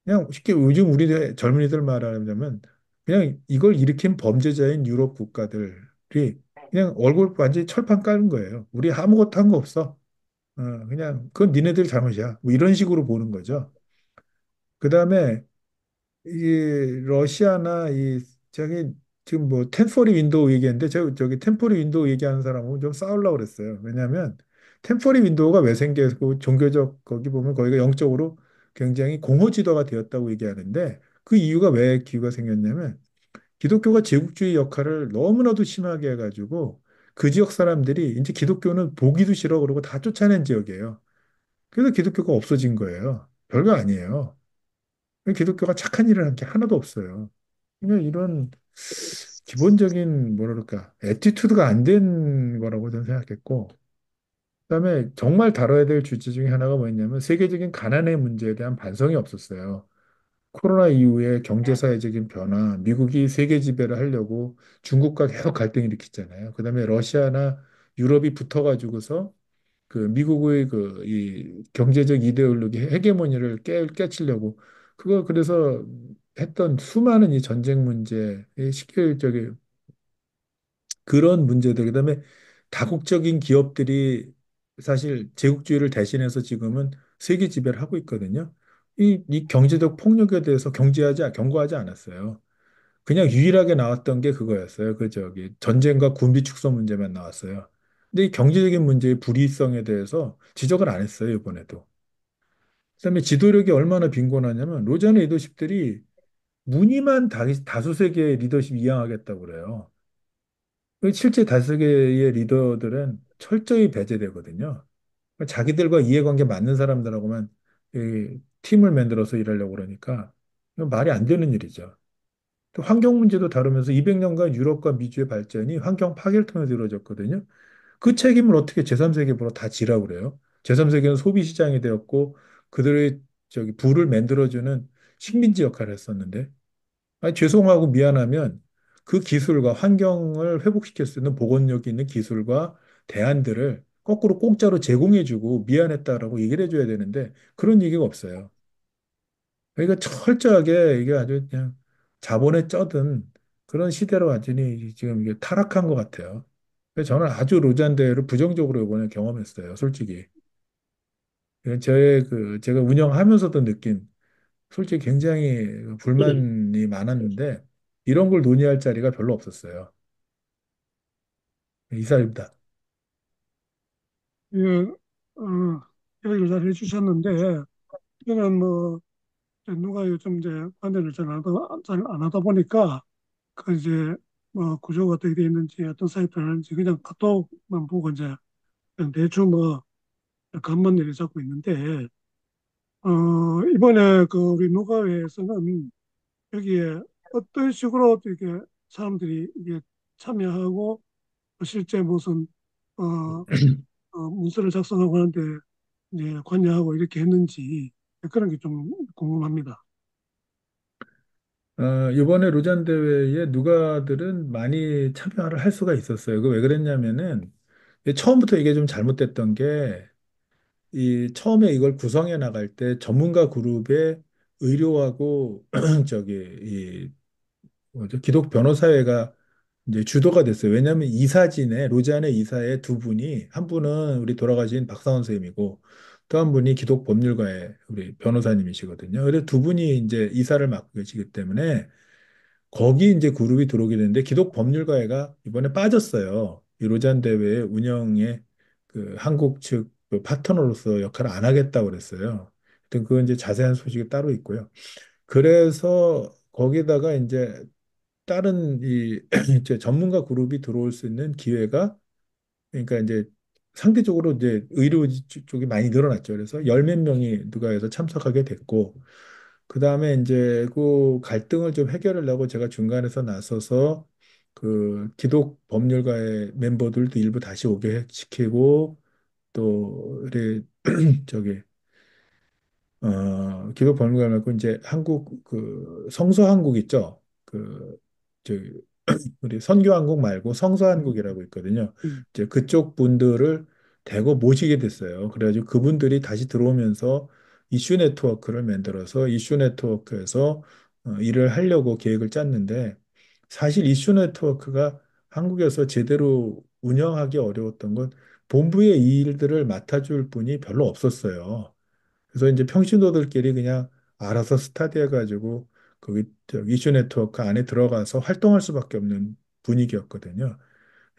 그냥 쉽게 요즘 우리 젊은이들 말하자면 그냥 이걸 일으킨 범죄자인 유럽 국가들이 그냥 얼굴 완전히 철판 깔은 거예요. 우리 아무것도 한 거 없어. 그냥 그건 니네들 잘못이야. 뭐 이런 식으로 보는 거죠. 그다음에 이 러시아나 이 저기 지금 뭐 템포리 윈도우 얘기했는데 저기 템포리 윈도우 얘기하는 사람은 좀 싸우려고 그랬어요. 왜냐하면 템퍼리 윈도우가 왜 생겼고 종교적 거기 보면 거기가 영적으로 굉장히 공허지도가 되었다고 얘기하는데 그 이유가 왜 기후가 생겼냐면 기독교가 제국주의 역할을 너무나도 심하게 해가지고 그 지역 사람들이 이제 기독교는 보기도 싫어 그러고 다 쫓아낸 지역이에요. 그래서 기독교가 없어진 거예요. 별거 아니에요. 기독교가 착한 일을 한 게 하나도 없어요. 그냥 이런 기본적인 뭐랄까 애티튜드가 안 된 거라고 저는 생각했고 그다음에 정말 다뤄야 될 주제 중에 하나가 뭐였냐면 세계적인 가난의 문제에 대한 반성이 없었어요. 코로나 이후에 경제사회적인 변화, 미국이 세계 지배를 하려고 중국과 계속 갈등 일으켰잖아요. 그다음에 러시아나 유럽이 붙어가지고서 그 미국의 그 이 경제적 이데올로기 헤게모니를 깨치려고 그거 그래서 했던 수많은 이 전쟁 문제, 이 식별적인 그런 문제들, 그다음에 다국적인 기업들이 사실 제국주의를 대신해서 지금은 세계 지배를 하고 있거든요. 이 경제적 폭력에 대해서 경고하지 않았어요. 그냥 유일하게 나왔던 게 그거였어요. 그 저기 전쟁과 군비 축소 문제만 나왔어요. 근데 이 경제적인 문제의 불이성에 대해서 지적을 안 했어요, 이번에도. 그다음에 지도력이 얼마나 빈곤하냐면 로자르 리더십들이 무늬만 다수세계의 리더십 이양하겠다고 그래요. 실제 다수계의 리더들은 철저히 배제되거든요. 자기들과 이해관계 맞는 사람들하고만 이 팀을 만들어서 일하려고 그러니까 이건 말이 안 되는 일이죠. 또 환경 문제도 다루면서 200년간 유럽과 미주의 발전이 환경 파괴를 통해서 이루어졌거든요. 그 책임을 어떻게 제3세계로 다 지라고 그래요? 제3세계는 소비 시장이 되었고 그들의 저기 부를 만들어주는 식민지 역할을 했었는데 아니, 죄송하고 미안하면 그 기술과 환경을 회복시킬 수 있는 보건력이 있는 기술과 대안들을 거꾸로 공짜로 제공해주고 미안했다라고 얘기를 해줘야 되는데 그런 얘기가 없어요. 그러니까 철저하게 이게 아주 그냥 자본에 쩌든 그런 시대로 완전히 지금 이게 타락한 것 같아요. 그래서 저는 아주 로잔 대회를 부정적으로 이번에 경험했어요, 솔직히. 제가 운영하면서도 느낀 솔직히 굉장히 불만이 많았는데 이런 걸 논의할 자리가 별로 없었어요. 이사입니다. 예, 얘기를 잘 해주셨는데, 저는 뭐, 이제 누가 요즘 이제 관대를 잘안 하다 보니까, 그 이제 뭐 구조가 어떻게 돼 있는지, 어떤 사이트를 하는지 그냥 카톡만 보고 이제 그냥 대충 뭐 간만 내려잡고 있는데, 이번에 그 우리 누가회에서는 여기에 어떤 식으로 이렇게 사람들이 이게 참여하고 실제 무슨 어, 문서를 작성하고 하는데 이제 관여하고 이렇게 했는지 그런 게 좀 궁금합니다. 이번에 로잔 대회에 누가들은 많이 참여를 할 수가 있었어요. 그 왜 그랬냐면은 처음부터 이게 좀 잘못됐던 게 이 처음에 이걸 구성해 나갈 때 전문가 그룹에 의료하고 저기 이 뭐죠? 기독 변호사회가 이제 주도가 됐어요. 왜냐하면 이사진에 로잔의 이사의 두 분이 한 분은 우리 돌아가신 박사원 선생님이고 또 한 분이 기독 법률가의 우리 변호사님이시거든요. 그래서 두 분이 이제 이사를 맡고 계시기 때문에 거기 이제 그룹이 들어오게 됐는데 기독 법률가회가 이번에 빠졌어요. 이 로잔 대회 운영에 그 한국 측그 파트너로서 역할을 안 하겠다고 그랬어요. 하여튼 그건 이제 자세한 소식이 따로 있고요. 그래서 거기다가 이제 다른 이 이제 전문가 그룹이 들어올 수 있는 기회가 그러니까 이제 상대적으로 이제 의료 쪽이 많이 늘어났죠. 그래서 열 몇 명이 누가 해서 참석하게 됐고 그 다음에 이제 그 갈등을 좀 해결하려고 제가 중간에서 나서서 그 기독 법률가의 멤버들도 일부 다시 오게 시키고 또 우리 저기 기독 법률가 말고 이제 한국 그 성서한국 있죠. 그 저기 우리 선교한국 말고 음, 성서한국이라고 있거든요. 음, 이제 그쪽 분들을 대거 모시게 됐어요. 그래가지고 그분들이 다시 들어오면서 이슈 네트워크를 만들어서 이슈 네트워크에서 일을 하려고 계획을 짰는데 사실 이슈 네트워크가 한국에서 제대로 운영하기 어려웠던 건 본부의 이 일들을 맡아줄 분이 별로 없었어요. 그래서 이제 평신도들끼리 그냥 알아서 스타디해가지고 거기 이슈 네트워크 안에 들어가서 활동할 수밖에 없는 분위기였거든요.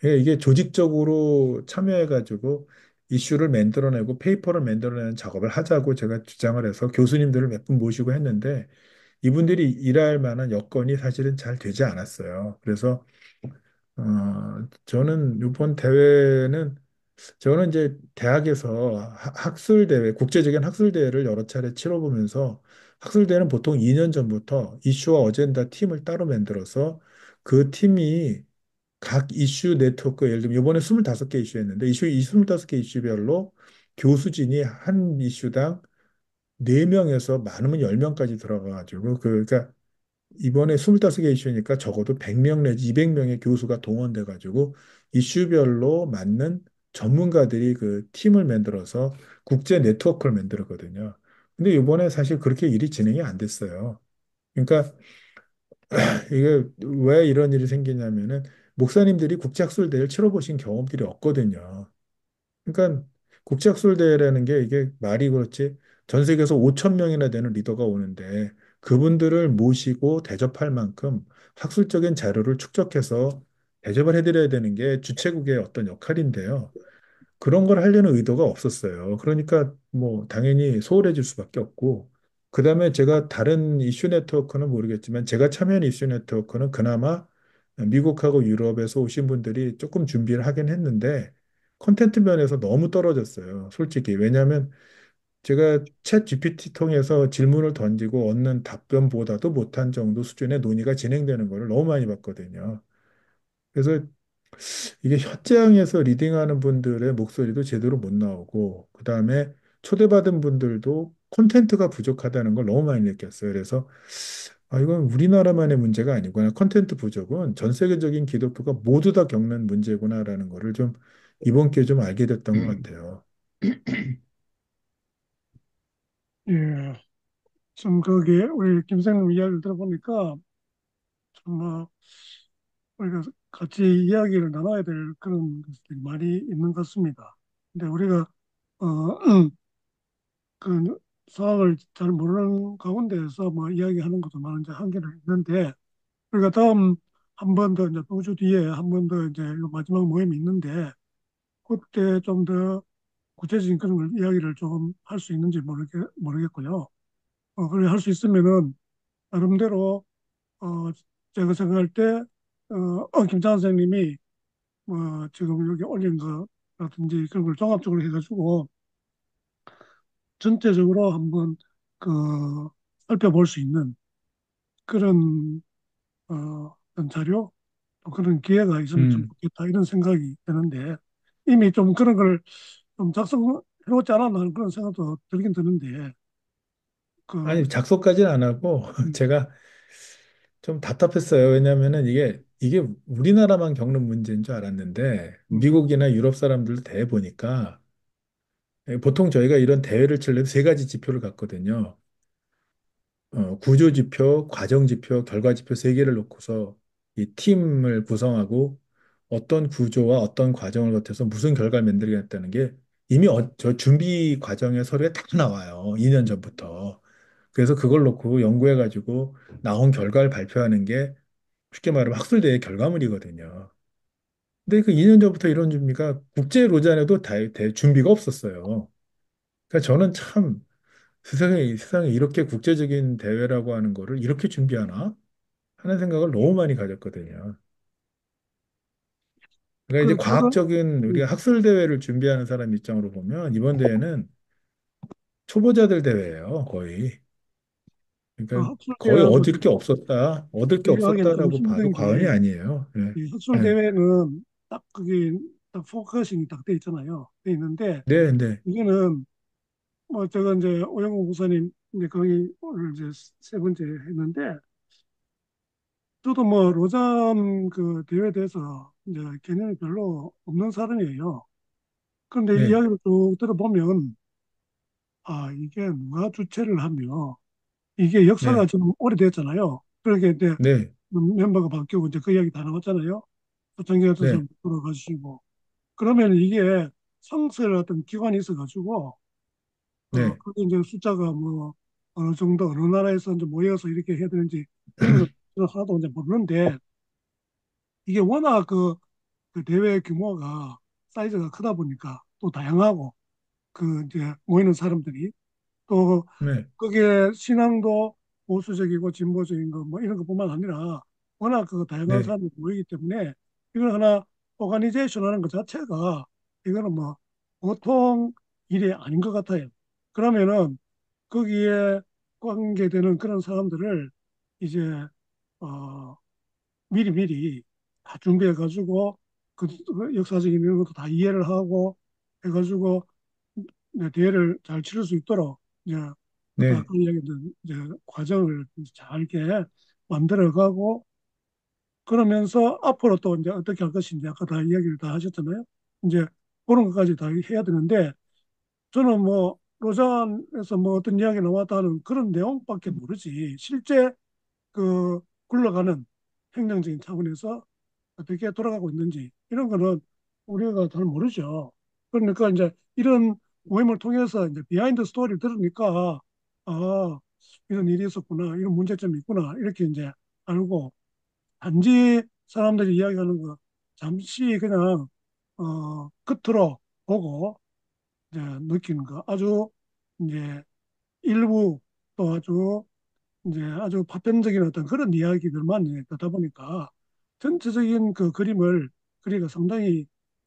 이게 조직적으로 참여해가지고 이슈를 만들어내고 페이퍼를 만들어내는 작업을 하자고 제가 주장을 해서 교수님들을 몇 분 모시고 했는데 이분들이 일할 만한 여건이 사실은 잘 되지 않았어요. 그래서 저는 이번 대회는 저는 이제 대학에서 학술 대회, 국제적인 학술 대회를 여러 차례 치러보면서 학술 대회는 보통 2년 전부터 이슈와 어젠다 팀을 따로 만들어서 그 팀이 각 이슈 네트워크, 예를 들면 이번에 25개 이슈였는데 이 25개 이슈별로 교수진이 한 이슈당 4명에서 많으면 10명까지 들어가가지고 그러니까 이번에 25개 이슈니까 적어도 100명 내지 200명의 교수가 동원돼가지고 이슈별로 맞는 전문가들이 그 팀을 만들어서 국제 네트워크를 만들었거든요. 근데 이번에 사실 그렇게 일이 진행이 안 됐어요. 그러니까 이게 왜 이런 일이 생기냐면은 목사님들이 국제학술대회를 치러보신 경험들이 없거든요. 그러니까 국제학술대회라는 게 이게 말이 그렇지 전 세계에서 5천 명이나 되는 리더가 오는데 그분들을 모시고 대접할 만큼 학술적인 자료를 축적해서 대접을 해드려야 되는 게 주최국의 어떤 역할인데요. 그런 걸 하려는 의도가 없었어요. 그러니까 뭐 당연히 소홀해질 수밖에 없고 그다음에 제가 다른 이슈 네트워크는 모르겠지만 제가 참여한 이슈 네트워크는 그나마 미국하고 유럽에서 오신 분들이 조금 준비를 하긴 했는데 콘텐츠 면에서 너무 떨어졌어요. 솔직히. 왜냐하면 제가 챗 GPT 통해서 질문을 던지고 얻는 답변보다도 못한 정도 수준의 논의가 진행되는 거를 너무 많이 봤거든요. 그래서 이게 현장에서 리딩하는 분들의 목소리도 제대로 못 나오고, 그 다음에 초대받은 분들도 콘텐츠가 부족하다는 걸 너무 많이 느꼈어요. 그래서, 이건 우리나라만의 문제가 아니구나. 콘텐츠 부족은 전 세계적인 기독교가 모두 다 겪는 문제구나라는 거를 좀 이번 기회에 좀 알게 됐던 것 같아요. 예, 좀 거기 우리 김생님 이야기를 들어보니까 정말 우리가 같이 이야기를 나눠야 될 그런 것들이 많이 있는 것 같습니다. 근데 우리가 어, 그 사학을 잘 모르는 가운데에서 뭐 이야기하는 것도 많은 이제 한계는 있는데 우리가 다음 한 번 더 이제 2주 뒤에 한 번 더 이제 요 마지막 모임이 있는데 그때 좀 더 구체적인 그런 걸 이야기를 좀 할 수 있는지 모르겠고요. 그래 할 수 있으면은 나름대로 어, 제가 생각할 때 김창완 선생님이 지금 여기 올린 거라든지 그런 걸 종합적으로 해가지고 전체적으로 한번 그 살펴볼 수 있는 그런 어떤 자료 또 그런 기회가 있으면 참 음. 좋겠다 이런 생각이 드는데 이미 좀 그런 걸 좀 작성해놓지 않았나 하는 그런 생각도 들긴 드는데 그 아니, 작성까지는 안 하고, 음, 제가 좀 답답했어요. 왜냐면은 이게 우리나라만 겪는 문제인 줄 알았는데, 음, 미국이나 유럽 사람들도 대해 보니까, 보통 저희가 이런 대회를 치려면 세 가지 지표를 갖거든요. 구조 지표, 과정 지표, 결과 지표 세 개를 놓고서 이 팀을 구성하고 어떤 구조와 어떤 과정을 거쳐서 무슨 결과를 만들겠다는 게 이미 저 준비 과정의 서류에 다 나와요. 2년 전부터. 그래서 그걸 놓고 연구해가지고 나온 결과를 발표하는 게 쉽게 말하면 학술대의 결과물이거든요. 근데 그 2년 전부터 이런 준비가 국제 로잔에도 다 준비가 없었어요. 그러니까 저는 참 세상에 이렇게 국제적인 대회라고 하는 거를 이렇게 준비하나? 하는 생각을 너무 많이 가졌거든요. 그러니까 이제 저도 과학적인 음, 우리가 학술 대회를 준비하는 사람 입장으로 보면 이번 대회는 초보자들 대회예요, 거의. 그러니까 거의 학술대회하고 얻을 게 비교하기는 좀 없었다라고 봐도 힘든 과언이 게 아니에요. 네, 이 학술 네, 대회는 딱 그게 딱 포커싱이 딱 돼 있잖아요. 돼 있는데 네, 네, 이거는 뭐 제가 이제 오영훈 목사님 이제 거기 오늘 이제 세 번째 했는데 저도 뭐 로잠 그 대회에 대해서 이제 개념이 별로 없는 사람이에요. 그런데 네, 이야기를 쭉 들어보면 이게 누가 주최를 하며 이게 역사가 네, 좀 오래됐잖아요. 그러게 이제 네, 멤버가 바뀌고 이제 그 이야기 다 나왔잖아요. 정경현 네, 선생 돌아가시고 그러면 이게 성스를 어떤 기관이 있어가지고 네, 그게 이제 숫자가 뭐 어느 정도 어느 나라에서 이제 모여서 이렇게 해야 되는지 그런 거는 하나도 이제 모르는데 이게 워낙 그 대회 규모가 사이즈가 크다 보니까 또 다양하고 그 이제 모이는 사람들이 또 네, 그게 신앙도 보수적이고 진보적인 거 뭐 이런 것뿐만 아니라 워낙 그 다양한 네, 사람들이 모이기 때문에 이걸 하나 오가니제이션 하는 것 자체가 이거는 뭐 보통 일이 아닌 것 같아요. 그러면은 거기에 관계되는 그런 사람들을 이제 어 미리미리 다 준비해 가지고 그 역사적인 이런 것도 다 이해를 하고 해가지고 네, 대회를 잘 치를 수 있도록 이제 어떤 네, 아까 이야기했던 이제 과정을 잘 이렇게 만들어가고 그러면서 앞으로 또 이제 어떻게 할 것인지 아까 다 이야기를 다 하셨잖아요. 이제 그런 것까지 다 해야 되는데 저는 뭐 로잔에서 뭐 어떤 이야기 나왔다는 그런 내용밖에 모르지 실제 그 굴러가는 행정적인 차원에서 어떻게 돌아가고 있는지 이런 거는 우리가 잘 모르죠. 그러니까 이제 이런 모임을 통해서 이제 비하인드 스토리를 들으니까 아 이런 일이 있었구나 이런 문제점이 있구나 이렇게 이제 알고 단지 사람들이 이야기하는 거 잠시 그냥 끝으로 보고 이제 느끼는 거 아주 이제 일부 또 아주 이제 아주 파편적인 어떤 그런 이야기들만 이제 듣다 보니까 전체적인 그 그림을 그리기가 상당히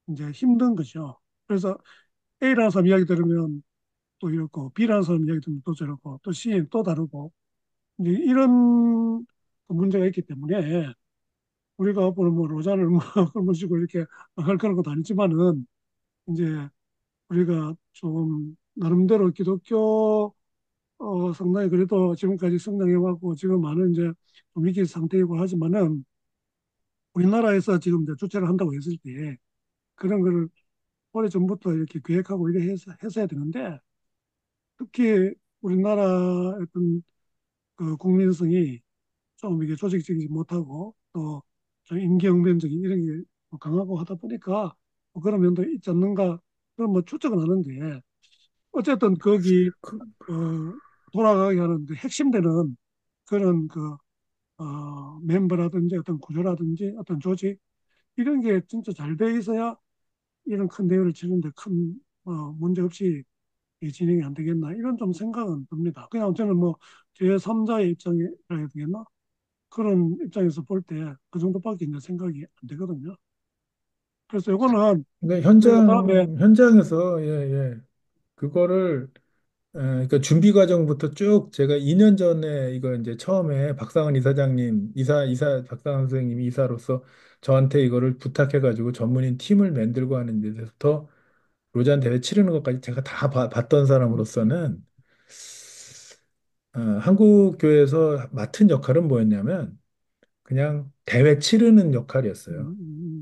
이제 힘든 거죠. 그래서 A라는 사람 이야기 들으면 또 이렇고 B라는 사람 이야기 들으면 또 저렇고 또 C는 또 다르고 이제 이런 그 문제가 있기 때문에 우리가 앞으로 뭐 로잔을 뭐 걸머쥐고 이렇게 할 그런 것도 아니지만은 이제 우리가 좀 나름대로 기독교 상당히 그래도 지금까지 성장해왔고 지금 많은 이제 좀 위기 상태이고 하지만은 우리나라에서 지금 이제 주최를 한다고 했을 때 그런 거를 오래전부터 이렇게 계획하고 이래 했어야 되는데 특히 우리나라 어떤 그 국민성이 좀 이게 조직적이지 못하고 또 좀 임기응변적인 이런 게 강하고 하다 보니까 뭐 그런 면도 있지 않는가 그런 뭐 추측은 하는데 어쨌든 거기 그, 어, 돌아가게 하는 그 핵심되는 그런 그 멤버라든지 어떤 구조라든지 어떤 조직 이런 게 진짜 잘 돼 있어야 이런 큰 대회를 치는데 큰 문제 없이 이 진행이 안 되겠나 이런 좀 생각은 듭니다. 그냥 저는 뭐 제3자의 입장이라 해야 되겠나 그런 입장에서 볼 때 그 정도밖에 이제 생각이 안 되거든요. 그래서 이거는 그러니까 우리가 다음에 현장에서, 예, 예. 그거를, 그러니까 준비 과정부터 쭉 제가 2년 전에 이거 이제 처음에 박상은 이사장님, 박상은 선생님이 이사로서 저한테 이거를 부탁해가지고 전문인 팀을 만들고 하는 데서부터 로잔 대회 치르는 것까지 제가 다 봤던 사람으로서는 한국 교회에서 맡은 역할은 뭐였냐면 그냥 대회 치르는 역할이었어요.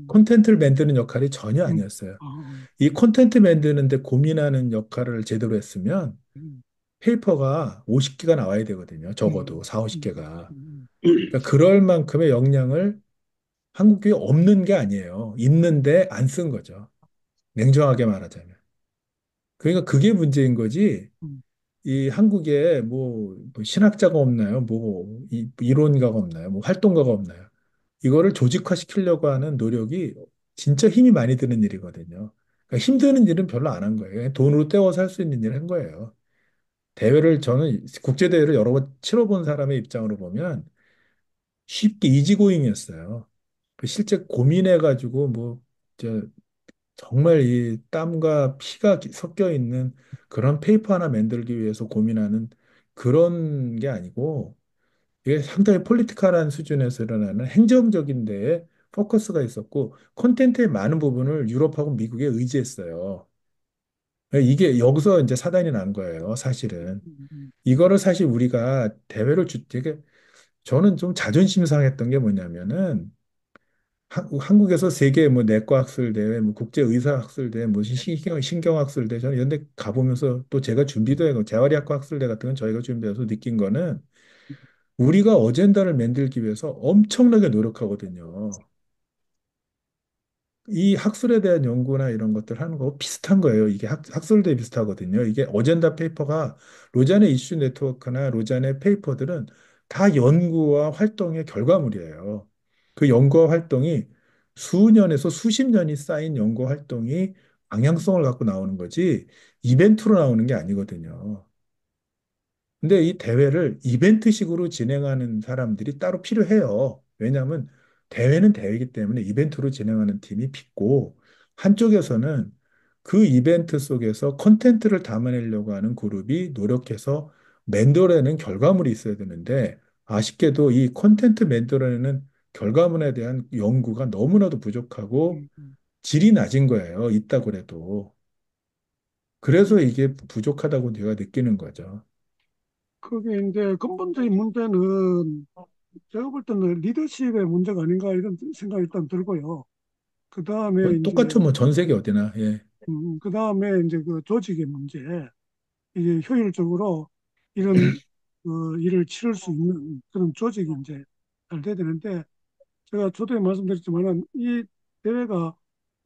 콘텐츠를 만드는 역할이 전혀 음, 아니었어요. 어, 이 콘텐츠 만드는데 고민하는 역할을 제대로 했으면 음, 페이퍼가 50개가 나와야 되거든요. 적어도 음, 4, 음, 50개가. 음, 그러니까 그럴 만큼의 역량을 한국 교회에 없는 게 아니에요. 있는데 안 쓴 거죠. 냉정하게 말하자면. 그러니까 그게 문제인 거지. 음, 이 한국에 뭐 신학자가 없나요? 뭐 이론가가 없나요? 뭐 활동가가 없나요? 이거를 조직화시키려고 하는 노력이 진짜 힘이 많이 드는 일이거든요. 그러니까 힘드는 일은 별로 안 한 거예요. 그냥 돈으로 때워서 할 수 있는 일을 한 거예요. 대회를 저는 국제 대회를 여러 번 치러본 사람의 입장으로 보면 쉽게 이지고잉이었어요. 그 실제 고민해가지고 저 정말 이 땀과 피가 섞여 있는 그런 페이퍼 하나 만들기 위해서 고민하는 그런 게 아니고 이게 상당히 폴리티컬한 수준에서 일어나는 행정적인 데에 포커스가 있었고 콘텐츠의 많은 부분을 유럽하고 미국에 의지했어요. 이게 여기서 이제 사단이 난 거예요, 사실은. 음, 이거를 사실 우리가 되게 저는 좀 자존심 상했던 게 뭐냐면은 한국에서 세계 뭐 내과 학술 대회, 뭐 국제 의사 학술 대회, 뭐 신경 학술 대회 저는 이런 데 가보면서 또 제가 준비도 해고 재활의학과 학술 대 같은 건 저희가 준비해서 느낀 거는 우리가 어젠다를 만들기 위해서 엄청나게 노력하거든요. 이 학술에 대한 연구나 이런 것들 하는 거 비슷한 거예요. 이게 학술대 비슷하거든요. 이게 어젠다 페이퍼가 로잔의 이슈 네트워크나 로잔의 페이퍼들은 다 연구와 활동의 결과물이에요. 그 연구와 활동이 수년에서 수십 년이 쌓인 연구 활동이 방향성을 갖고 나오는 거지 이벤트로 나오는 게 아니거든요. 근데 이 대회를 이벤트식으로 진행하는 사람들이 따로 필요해요. 왜냐하면 대회는 대회이기 때문에 이벤트로 진행하는 팀이 필요고 한쪽에서는 그 이벤트 속에서 컨텐츠를 담아내려고 하는 그룹이 노력해서 만들어내는 결과물이 있어야 되는데 아쉽게도 이 컨텐츠 만들어내는 결과물에 대한 연구가 너무나도 부족하고 음, 음. 질이 낮은 거예요. 있다고 그래도. 그래서 이게 부족하다고 제가 느끼는 거죠. 그게 이제 근본적인 문제는 제가 볼 때는 리더십의 문제가 아닌가 이런 생각이 일단 들고요. 그 다음에 이제 똑같죠. 뭐 전 세계 어디나. 예. 그 다음에 이제 그 조직의 문제, 이게 효율적으로 이런 일을 치를 수 있는 그런 조직이 이제 잘 돼야 되는데 제가 저도 말씀드렸지만은 이 대회가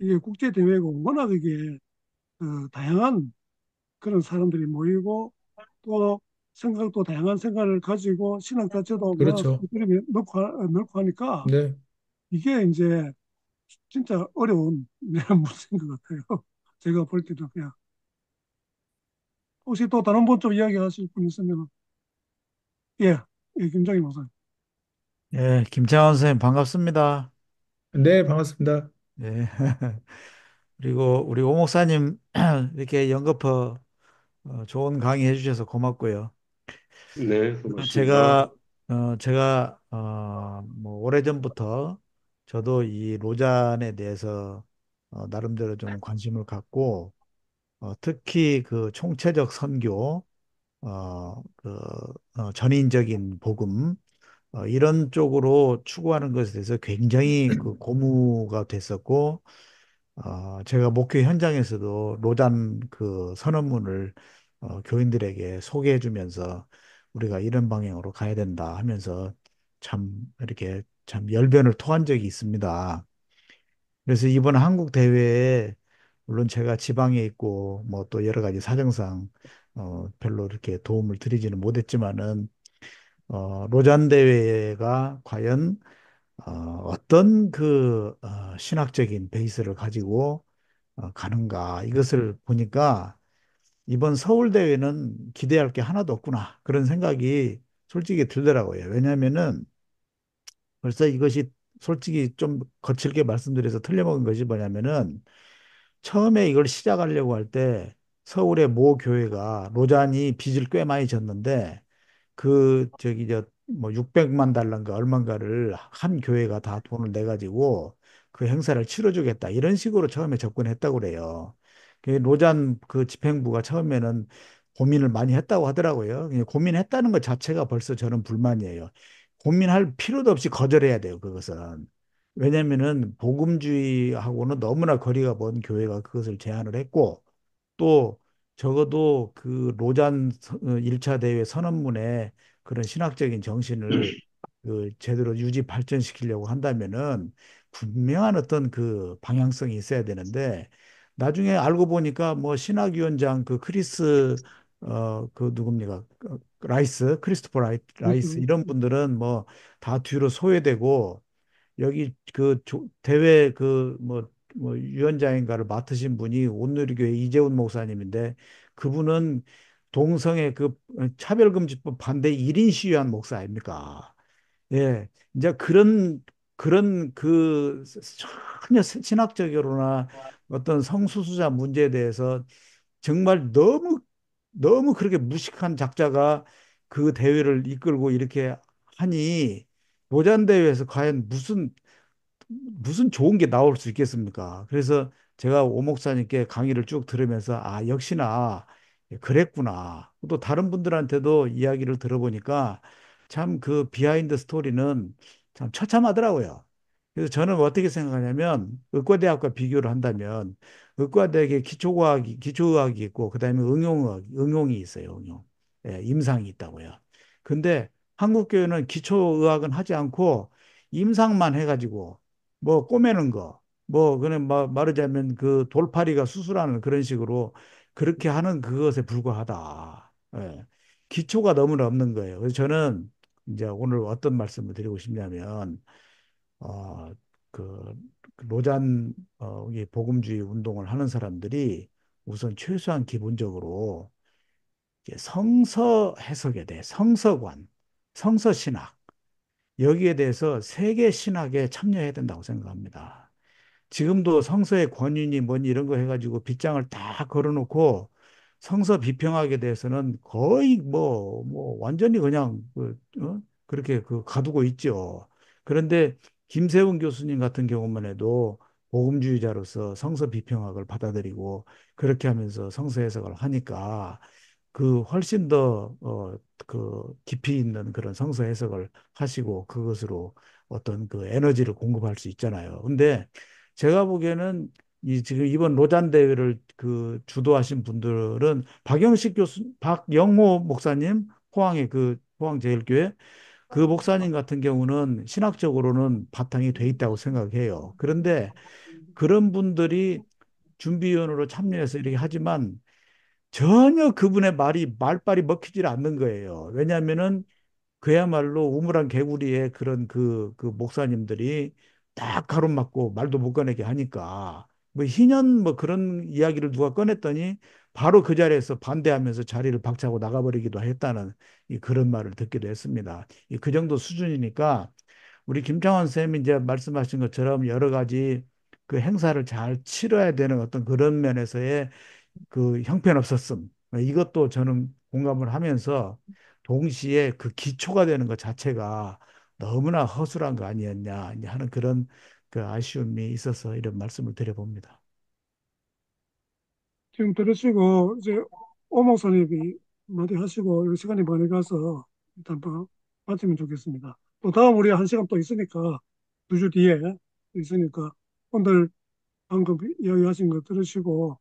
이게 국제 대회고 워낙 이게 다양한 그런 사람들이 모이고 또 생각도 다양한 생각을 가지고 신학 자체도 워낙 그렇죠. 이름이 넓고 하니까 네. 이게 이제 진짜 어려운 문제인 것 같아요. 제가 볼 때도 그냥 혹시 또 다른 분 좀 이야기하실 분 있으면 예, 예, 김정희 목사님. 예, 김창원 선생님 반갑습니다. 네, 반갑습니다. 예. 그리고 우리 오 목사님 이렇게 연거푸 좋은 강의 해주셔서 고맙고요. 네, 고맙습니다. 제가 뭐 오래전부터 저도 이 로잔에 대해서 나름대로 좀 관심을 갖고 특히 그 총체적 선교, 전인적인 복음 이런 쪽으로 추구하는 것에 대해서 굉장히 그 고무가 됐었고 제가 목회 현장에서도 로단 그 선언문을 교인들에게 소개해 주면서 우리가 이런 방향으로 가야 된다 하면서 참 이렇게 참 열변을 토한 적이 있습니다. 그래서 이번 한국 대회에 물론 제가 지방에 있고 뭐 또 여러 가지 사정상 별로 이렇게 도움을 드리지는 못했지만은 로잔 대회가 과연 어떤 그 신학적인 베이스를 가지고 가는가 이것을 보니까 이번 서울 대회는 기대할 게 하나도 없구나 그런 생각이 솔직히 들더라고요. 왜냐하면은 벌써 이것이 솔직히 좀 거칠게 말씀드려서 틀려먹은 것이 뭐냐면은 처음에 이걸 시작하려고 할 때 서울의 모 교회가 로잔이 빚을 꽤 많이 졌는데 그 저기 저 뭐 600만 달러인가 얼마인가를 한 교회가 다 돈을 내 가지고 그 행사를 치러주겠다 이런 식으로 처음에 접근했다고 그래요. 그 로잔 그 집행부가 처음에는 고민을 많이 했다고 하더라고요. 그냥 고민했다는 것 자체가 벌써 저는 불만이에요. 고민할 필요도 없이 거절해야 돼요, 그것은. 왜냐면은 복음주의하고는 너무나 거리가 먼 교회가 그것을 제안을 했고 또 적어도 그 로잔 1차 대회 선언문에 그런 신학적인 정신을 그 제대로 유지 발전시키려고 한다면은 분명한 어떤 그 방향성이 있어야 되는데 나중에 알고 보니까 뭐 신학위원장 그 크리스 그 누굽니까 라이스 크리스토퍼 라이스 그렇죠. 이런 분들은 뭐 다 뒤로 소외되고 여기 그 대회 뭐 위원장인가를 맡으신 분이 온누리교회 이재훈 목사님인데 그분은 동성애 그 차별금지법 반대 1인 시위한 목사 아닙니까? 예. 이제 그런 그 전혀 신학적으로나 어떤 성소수자 문제에 대해서 정말 너무 그렇게 무식한 작자가 그 대회를 이끌고 이렇게 하니 로잔 대회에서 과연 무슨 좋은 게 나올 수 있겠습니까? 그래서 제가 오 목사님께 강의를 쭉 들으면서 아, 역시나 그랬구나. 또 다른 분들한테도 이야기를 들어보니까 참 그 비하인드 스토리는 참 처참하더라고요. 그래서 저는 어떻게 생각하냐면 의과대학과 비교를 한다면 의과대학에 기초의학이 있고 그다음에 응용이 있어요. 응용. 예, 임상이 있다고요. 근데 한국교회는 기초의학은 하지 않고 임상만 해가지고 뭐 꼬매는 거, 뭐 그냥 말하자면 그 돌팔이가 수술하는 그런 식으로 그렇게 하는 그것에 불과하다. 예. 기초가 너무나 없는 거예요. 그래서 저는 이제 오늘 어떤 말씀을 드리고 싶냐면 어, 그 로잔 이 복음주의 운동을 하는 사람들이 우선 최소한 기본적으로 이제 성서 해석에 대해 성서관, 성서신학 여기에 대해서 세계 신학에 참여해야 된다고 생각합니다. 지금도 성서의 권위니 뭐니 이런 거 해가지고 빗장을 다 걸어놓고 성서 비평학에 대해서는 거의 완전히 그냥 그렇게 가두고 있죠. 그런데 김세훈 교수님 같은 경우만 해도 복음주의자로서 성서 비평학을 받아들이고 그렇게 하면서 성서 해석을 하니까 그 훨씬 더 깊이 있는 그런 성서 해석을 하시고 그것으로 어떤 그 에너지를 공급할 수 있잖아요. 근데 제가 보기에는 이 지금 이번 로잔 대회를 그 주도하신 분들은 박영식 교수, 박영호 목사님, 포항의 그 포항제일교회 그 목사님 같은 경우는 신학적으로는 바탕이 돼 있다고 생각해요. 그런데 그런 분들이 준비위원으로 참여해서 이렇게 하지만 전혀 그분의 말빨이 먹히질 않는 거예요. 왜냐하면은 그야말로 우물안 개구리의 그런 그 목사님들이 딱 가로막고 말도 못 꺼내게 하니까 뭐 희년 뭐 그런 이야기를 누가 꺼냈더니 바로 그 자리에서 반대하면서 자리를 박차고 나가버리기도 했다는 그런 말을 듣기도 했습니다. 그 정도 수준이니까 우리 김창원 쌤이 이제 말씀하신 것처럼 여러 가지 그 행사를 잘 치러야 되는 어떤 그런 면에서의 그 형편없었음. 이것도 저는 공감을 하면서 동시에 그 기초가 되는 것 자체가 너무나 허술한 거 아니었냐 하는 그런 그 아쉬움이 있어서 이런 말씀을 드려봅니다. 지금 들으시고 이제 오 목사님이 많이 하시고 이 시간이 많이 가서 일단 뭐 마치면 좋겠습니다. 또 다음 우리 한 시간 또 있으니까 2주 뒤에 있으니까 오늘 방금 이야기하신 거 들으시고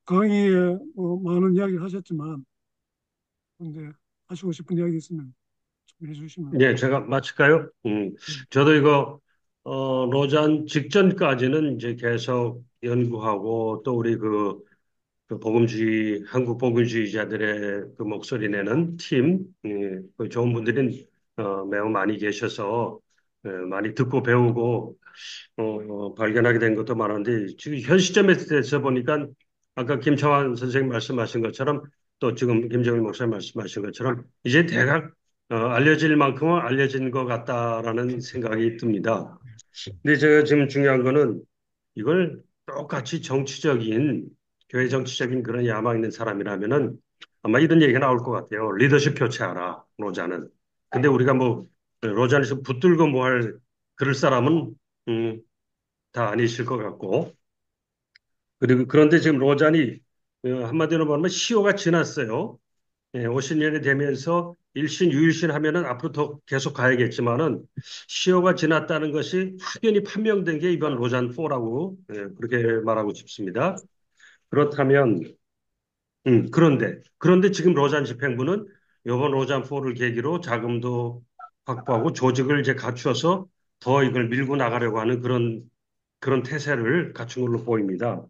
강의에 뭐 많은 이야기를 하셨지만 이제 하시고 싶은 이야기 있으면 좀 해주시면. 예, 제가 마칠까요? 저도 이거, 로잔 직전까지는 이제 계속 연구하고 또 우리 그 복음주의, 한국 복음주의자들의 그 목소리 내는 팀, 그 좋은 분들이 매우 많이 계셔서 많이 듣고 배우고 발견하게 된 것도 많은데 지금 현 시점에 대해서 보니까 아까 김창완 선생님 말씀하신 것처럼 또 지금 김정일 목사님 말씀하신 것처럼 이제 대략 알려질 만큼은 알려진 것 같다라는 생각이 듭니다. 근데 제가 지금 중요한 거는 이걸 똑같이 정치적인 교회 정치적인 그런 야망 있는 사람이라면은 아마 이런 얘기가 나올 것 같아요. 리더십 교체하라, 로자는. 근데 우리가 뭐 로잔에서 붙들고 뭐 할 그럴 사람은 음, 다 아니실 것 같고. 그리고 그런데 지금 로잔이 한마디로 말하면 시효가 지났어요. 예, 50년이 되면서 일신, 유일신 하면은 앞으로 더 계속 가야겠지만은 시효가 지났다는 것이 확연히 판명된 게 이번 로잔4라고 그렇게 말하고 싶습니다. 그렇다면, 그런데 지금 로잔 집행부는 이번 로잔4를 계기로 자금도 확보하고 조직을 이제 갖추어서 더 이걸 밀고 나가려고 하는 그런 태세를 갖춘 걸로 보입니다.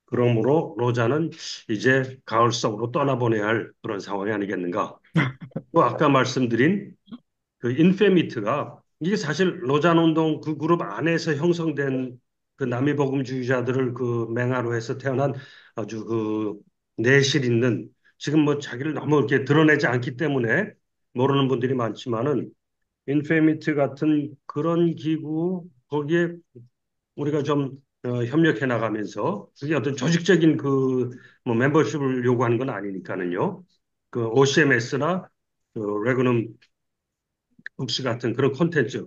그러므로 로자는 이제 가을 속으로 떠나보내야 할 그런 상황이 아니겠는가. 또 아까 말씀드린 그 인페미트가 이게 사실 로잔 운동 그 그룹 안에서 형성된 그 남이복음주의자들을 그 맹아로 해서 태어난 아주 그 내실 있는 지금 뭐 자기를 너무 이렇게 드러내지 않기 때문에 모르는 분들이 많지만은 인페미트 같은 그런 기구 거기에 우리가 좀 협력해 나가면서 그게 어떤 조직적인 그 뭐 멤버십을 요구하는 건 아니니까는요. 그 OCMS나 그 레그넘 북스 같은 그런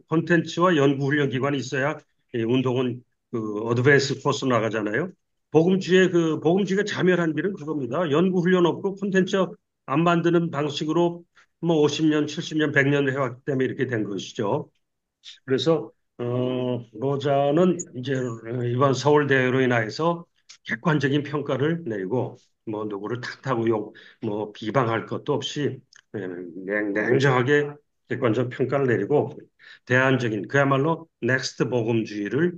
콘텐츠와 연구훈련 기관이 있어야 이 운동은 그 어드밴스 코스 나가잖아요. 복음주의가 자멸한 길은 그겁니다. 연구훈련 없고 콘텐츠 안 만드는 방식으로 뭐 50년, 70년, 100년 해왔기 때문에 이렇게 된 것이죠. 그래서 로자는 이제 이번 서울 대회로 인해서 객관적인 평가를 내리고 뭐 누구를 탓하고 뭐 비방할 것도 없이 냉정하게 객관적 평가를 내리고 대안적인 그야말로 넥스트 복음주의를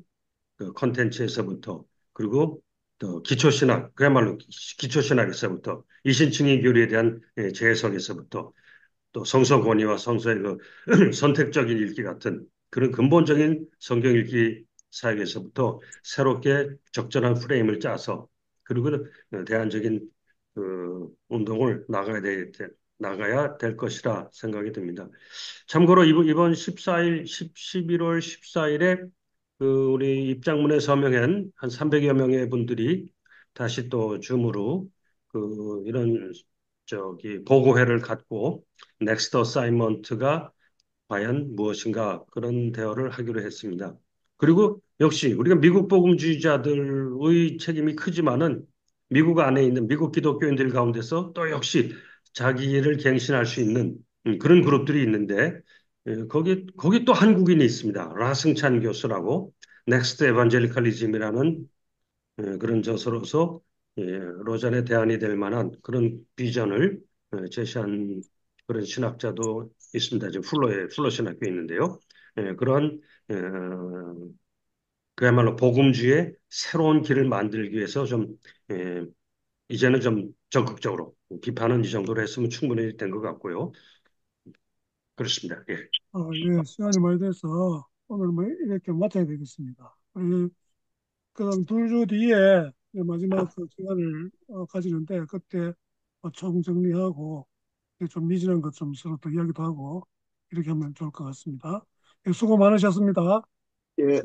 그 컨텐츠에서부터 그리고 또 기초신학 그야말로 기초신학에서부터 이신층의 교리에 대한 재해석에서부터 또 성서 권위와 성서의 그 선택적인 읽기 같은 그런 근본적인 성경 읽기 사역에서부터 새롭게 적절한 프레임을 짜서 그리고 대안적인 운동을 나가야 될 것이라 생각이 듭니다. 참고로 이번 14일, 11월 14일에 우리 입장문에 서명한 한 300여 명의 분들이 다시 또 줌으로 이런 보고회를 갖고 넥스트 어사이먼트가 과연 무엇인가 그런 대화를 하기로 했습니다. 그리고 역시 우리가 미국 복음주의자들의 책임이 크지만은 미국 안에 있는 미국 기독교인들 가운데서 또 역시 자기를 갱신할 수 있는 그런 그룹들이 있는데 거기 또 한국인이 있습니다. 라승찬 교수라고 넥스트 에반젤리칼리즘이라는 그런 저서로서 로잔의 대안이 될 만한 그런 비전을 제시한 그런 신학자도 있습니다. 지금 플러 신학교에 있는데요. 그러한 그야말로 복음주의 새로운 길을 만들기 위해서 좀 이제는 좀 적극적으로 비판은 이 정도로 했으면 충분히 된 것 같고요. 그렇습니다. 예. 예, 시간이 많이 돼서 오늘 뭐 이렇게 마쳐야 되겠습니다. 우리 그다음 2주 뒤에 이제 마지막 그 기간을 가지는데 그때 총 정리하고 좀 미진한 것 좀 서로 또 이야기도 하고 이렇게 하면 좋을 것 같습니다. 예, 수고 많으셨습니다. 예,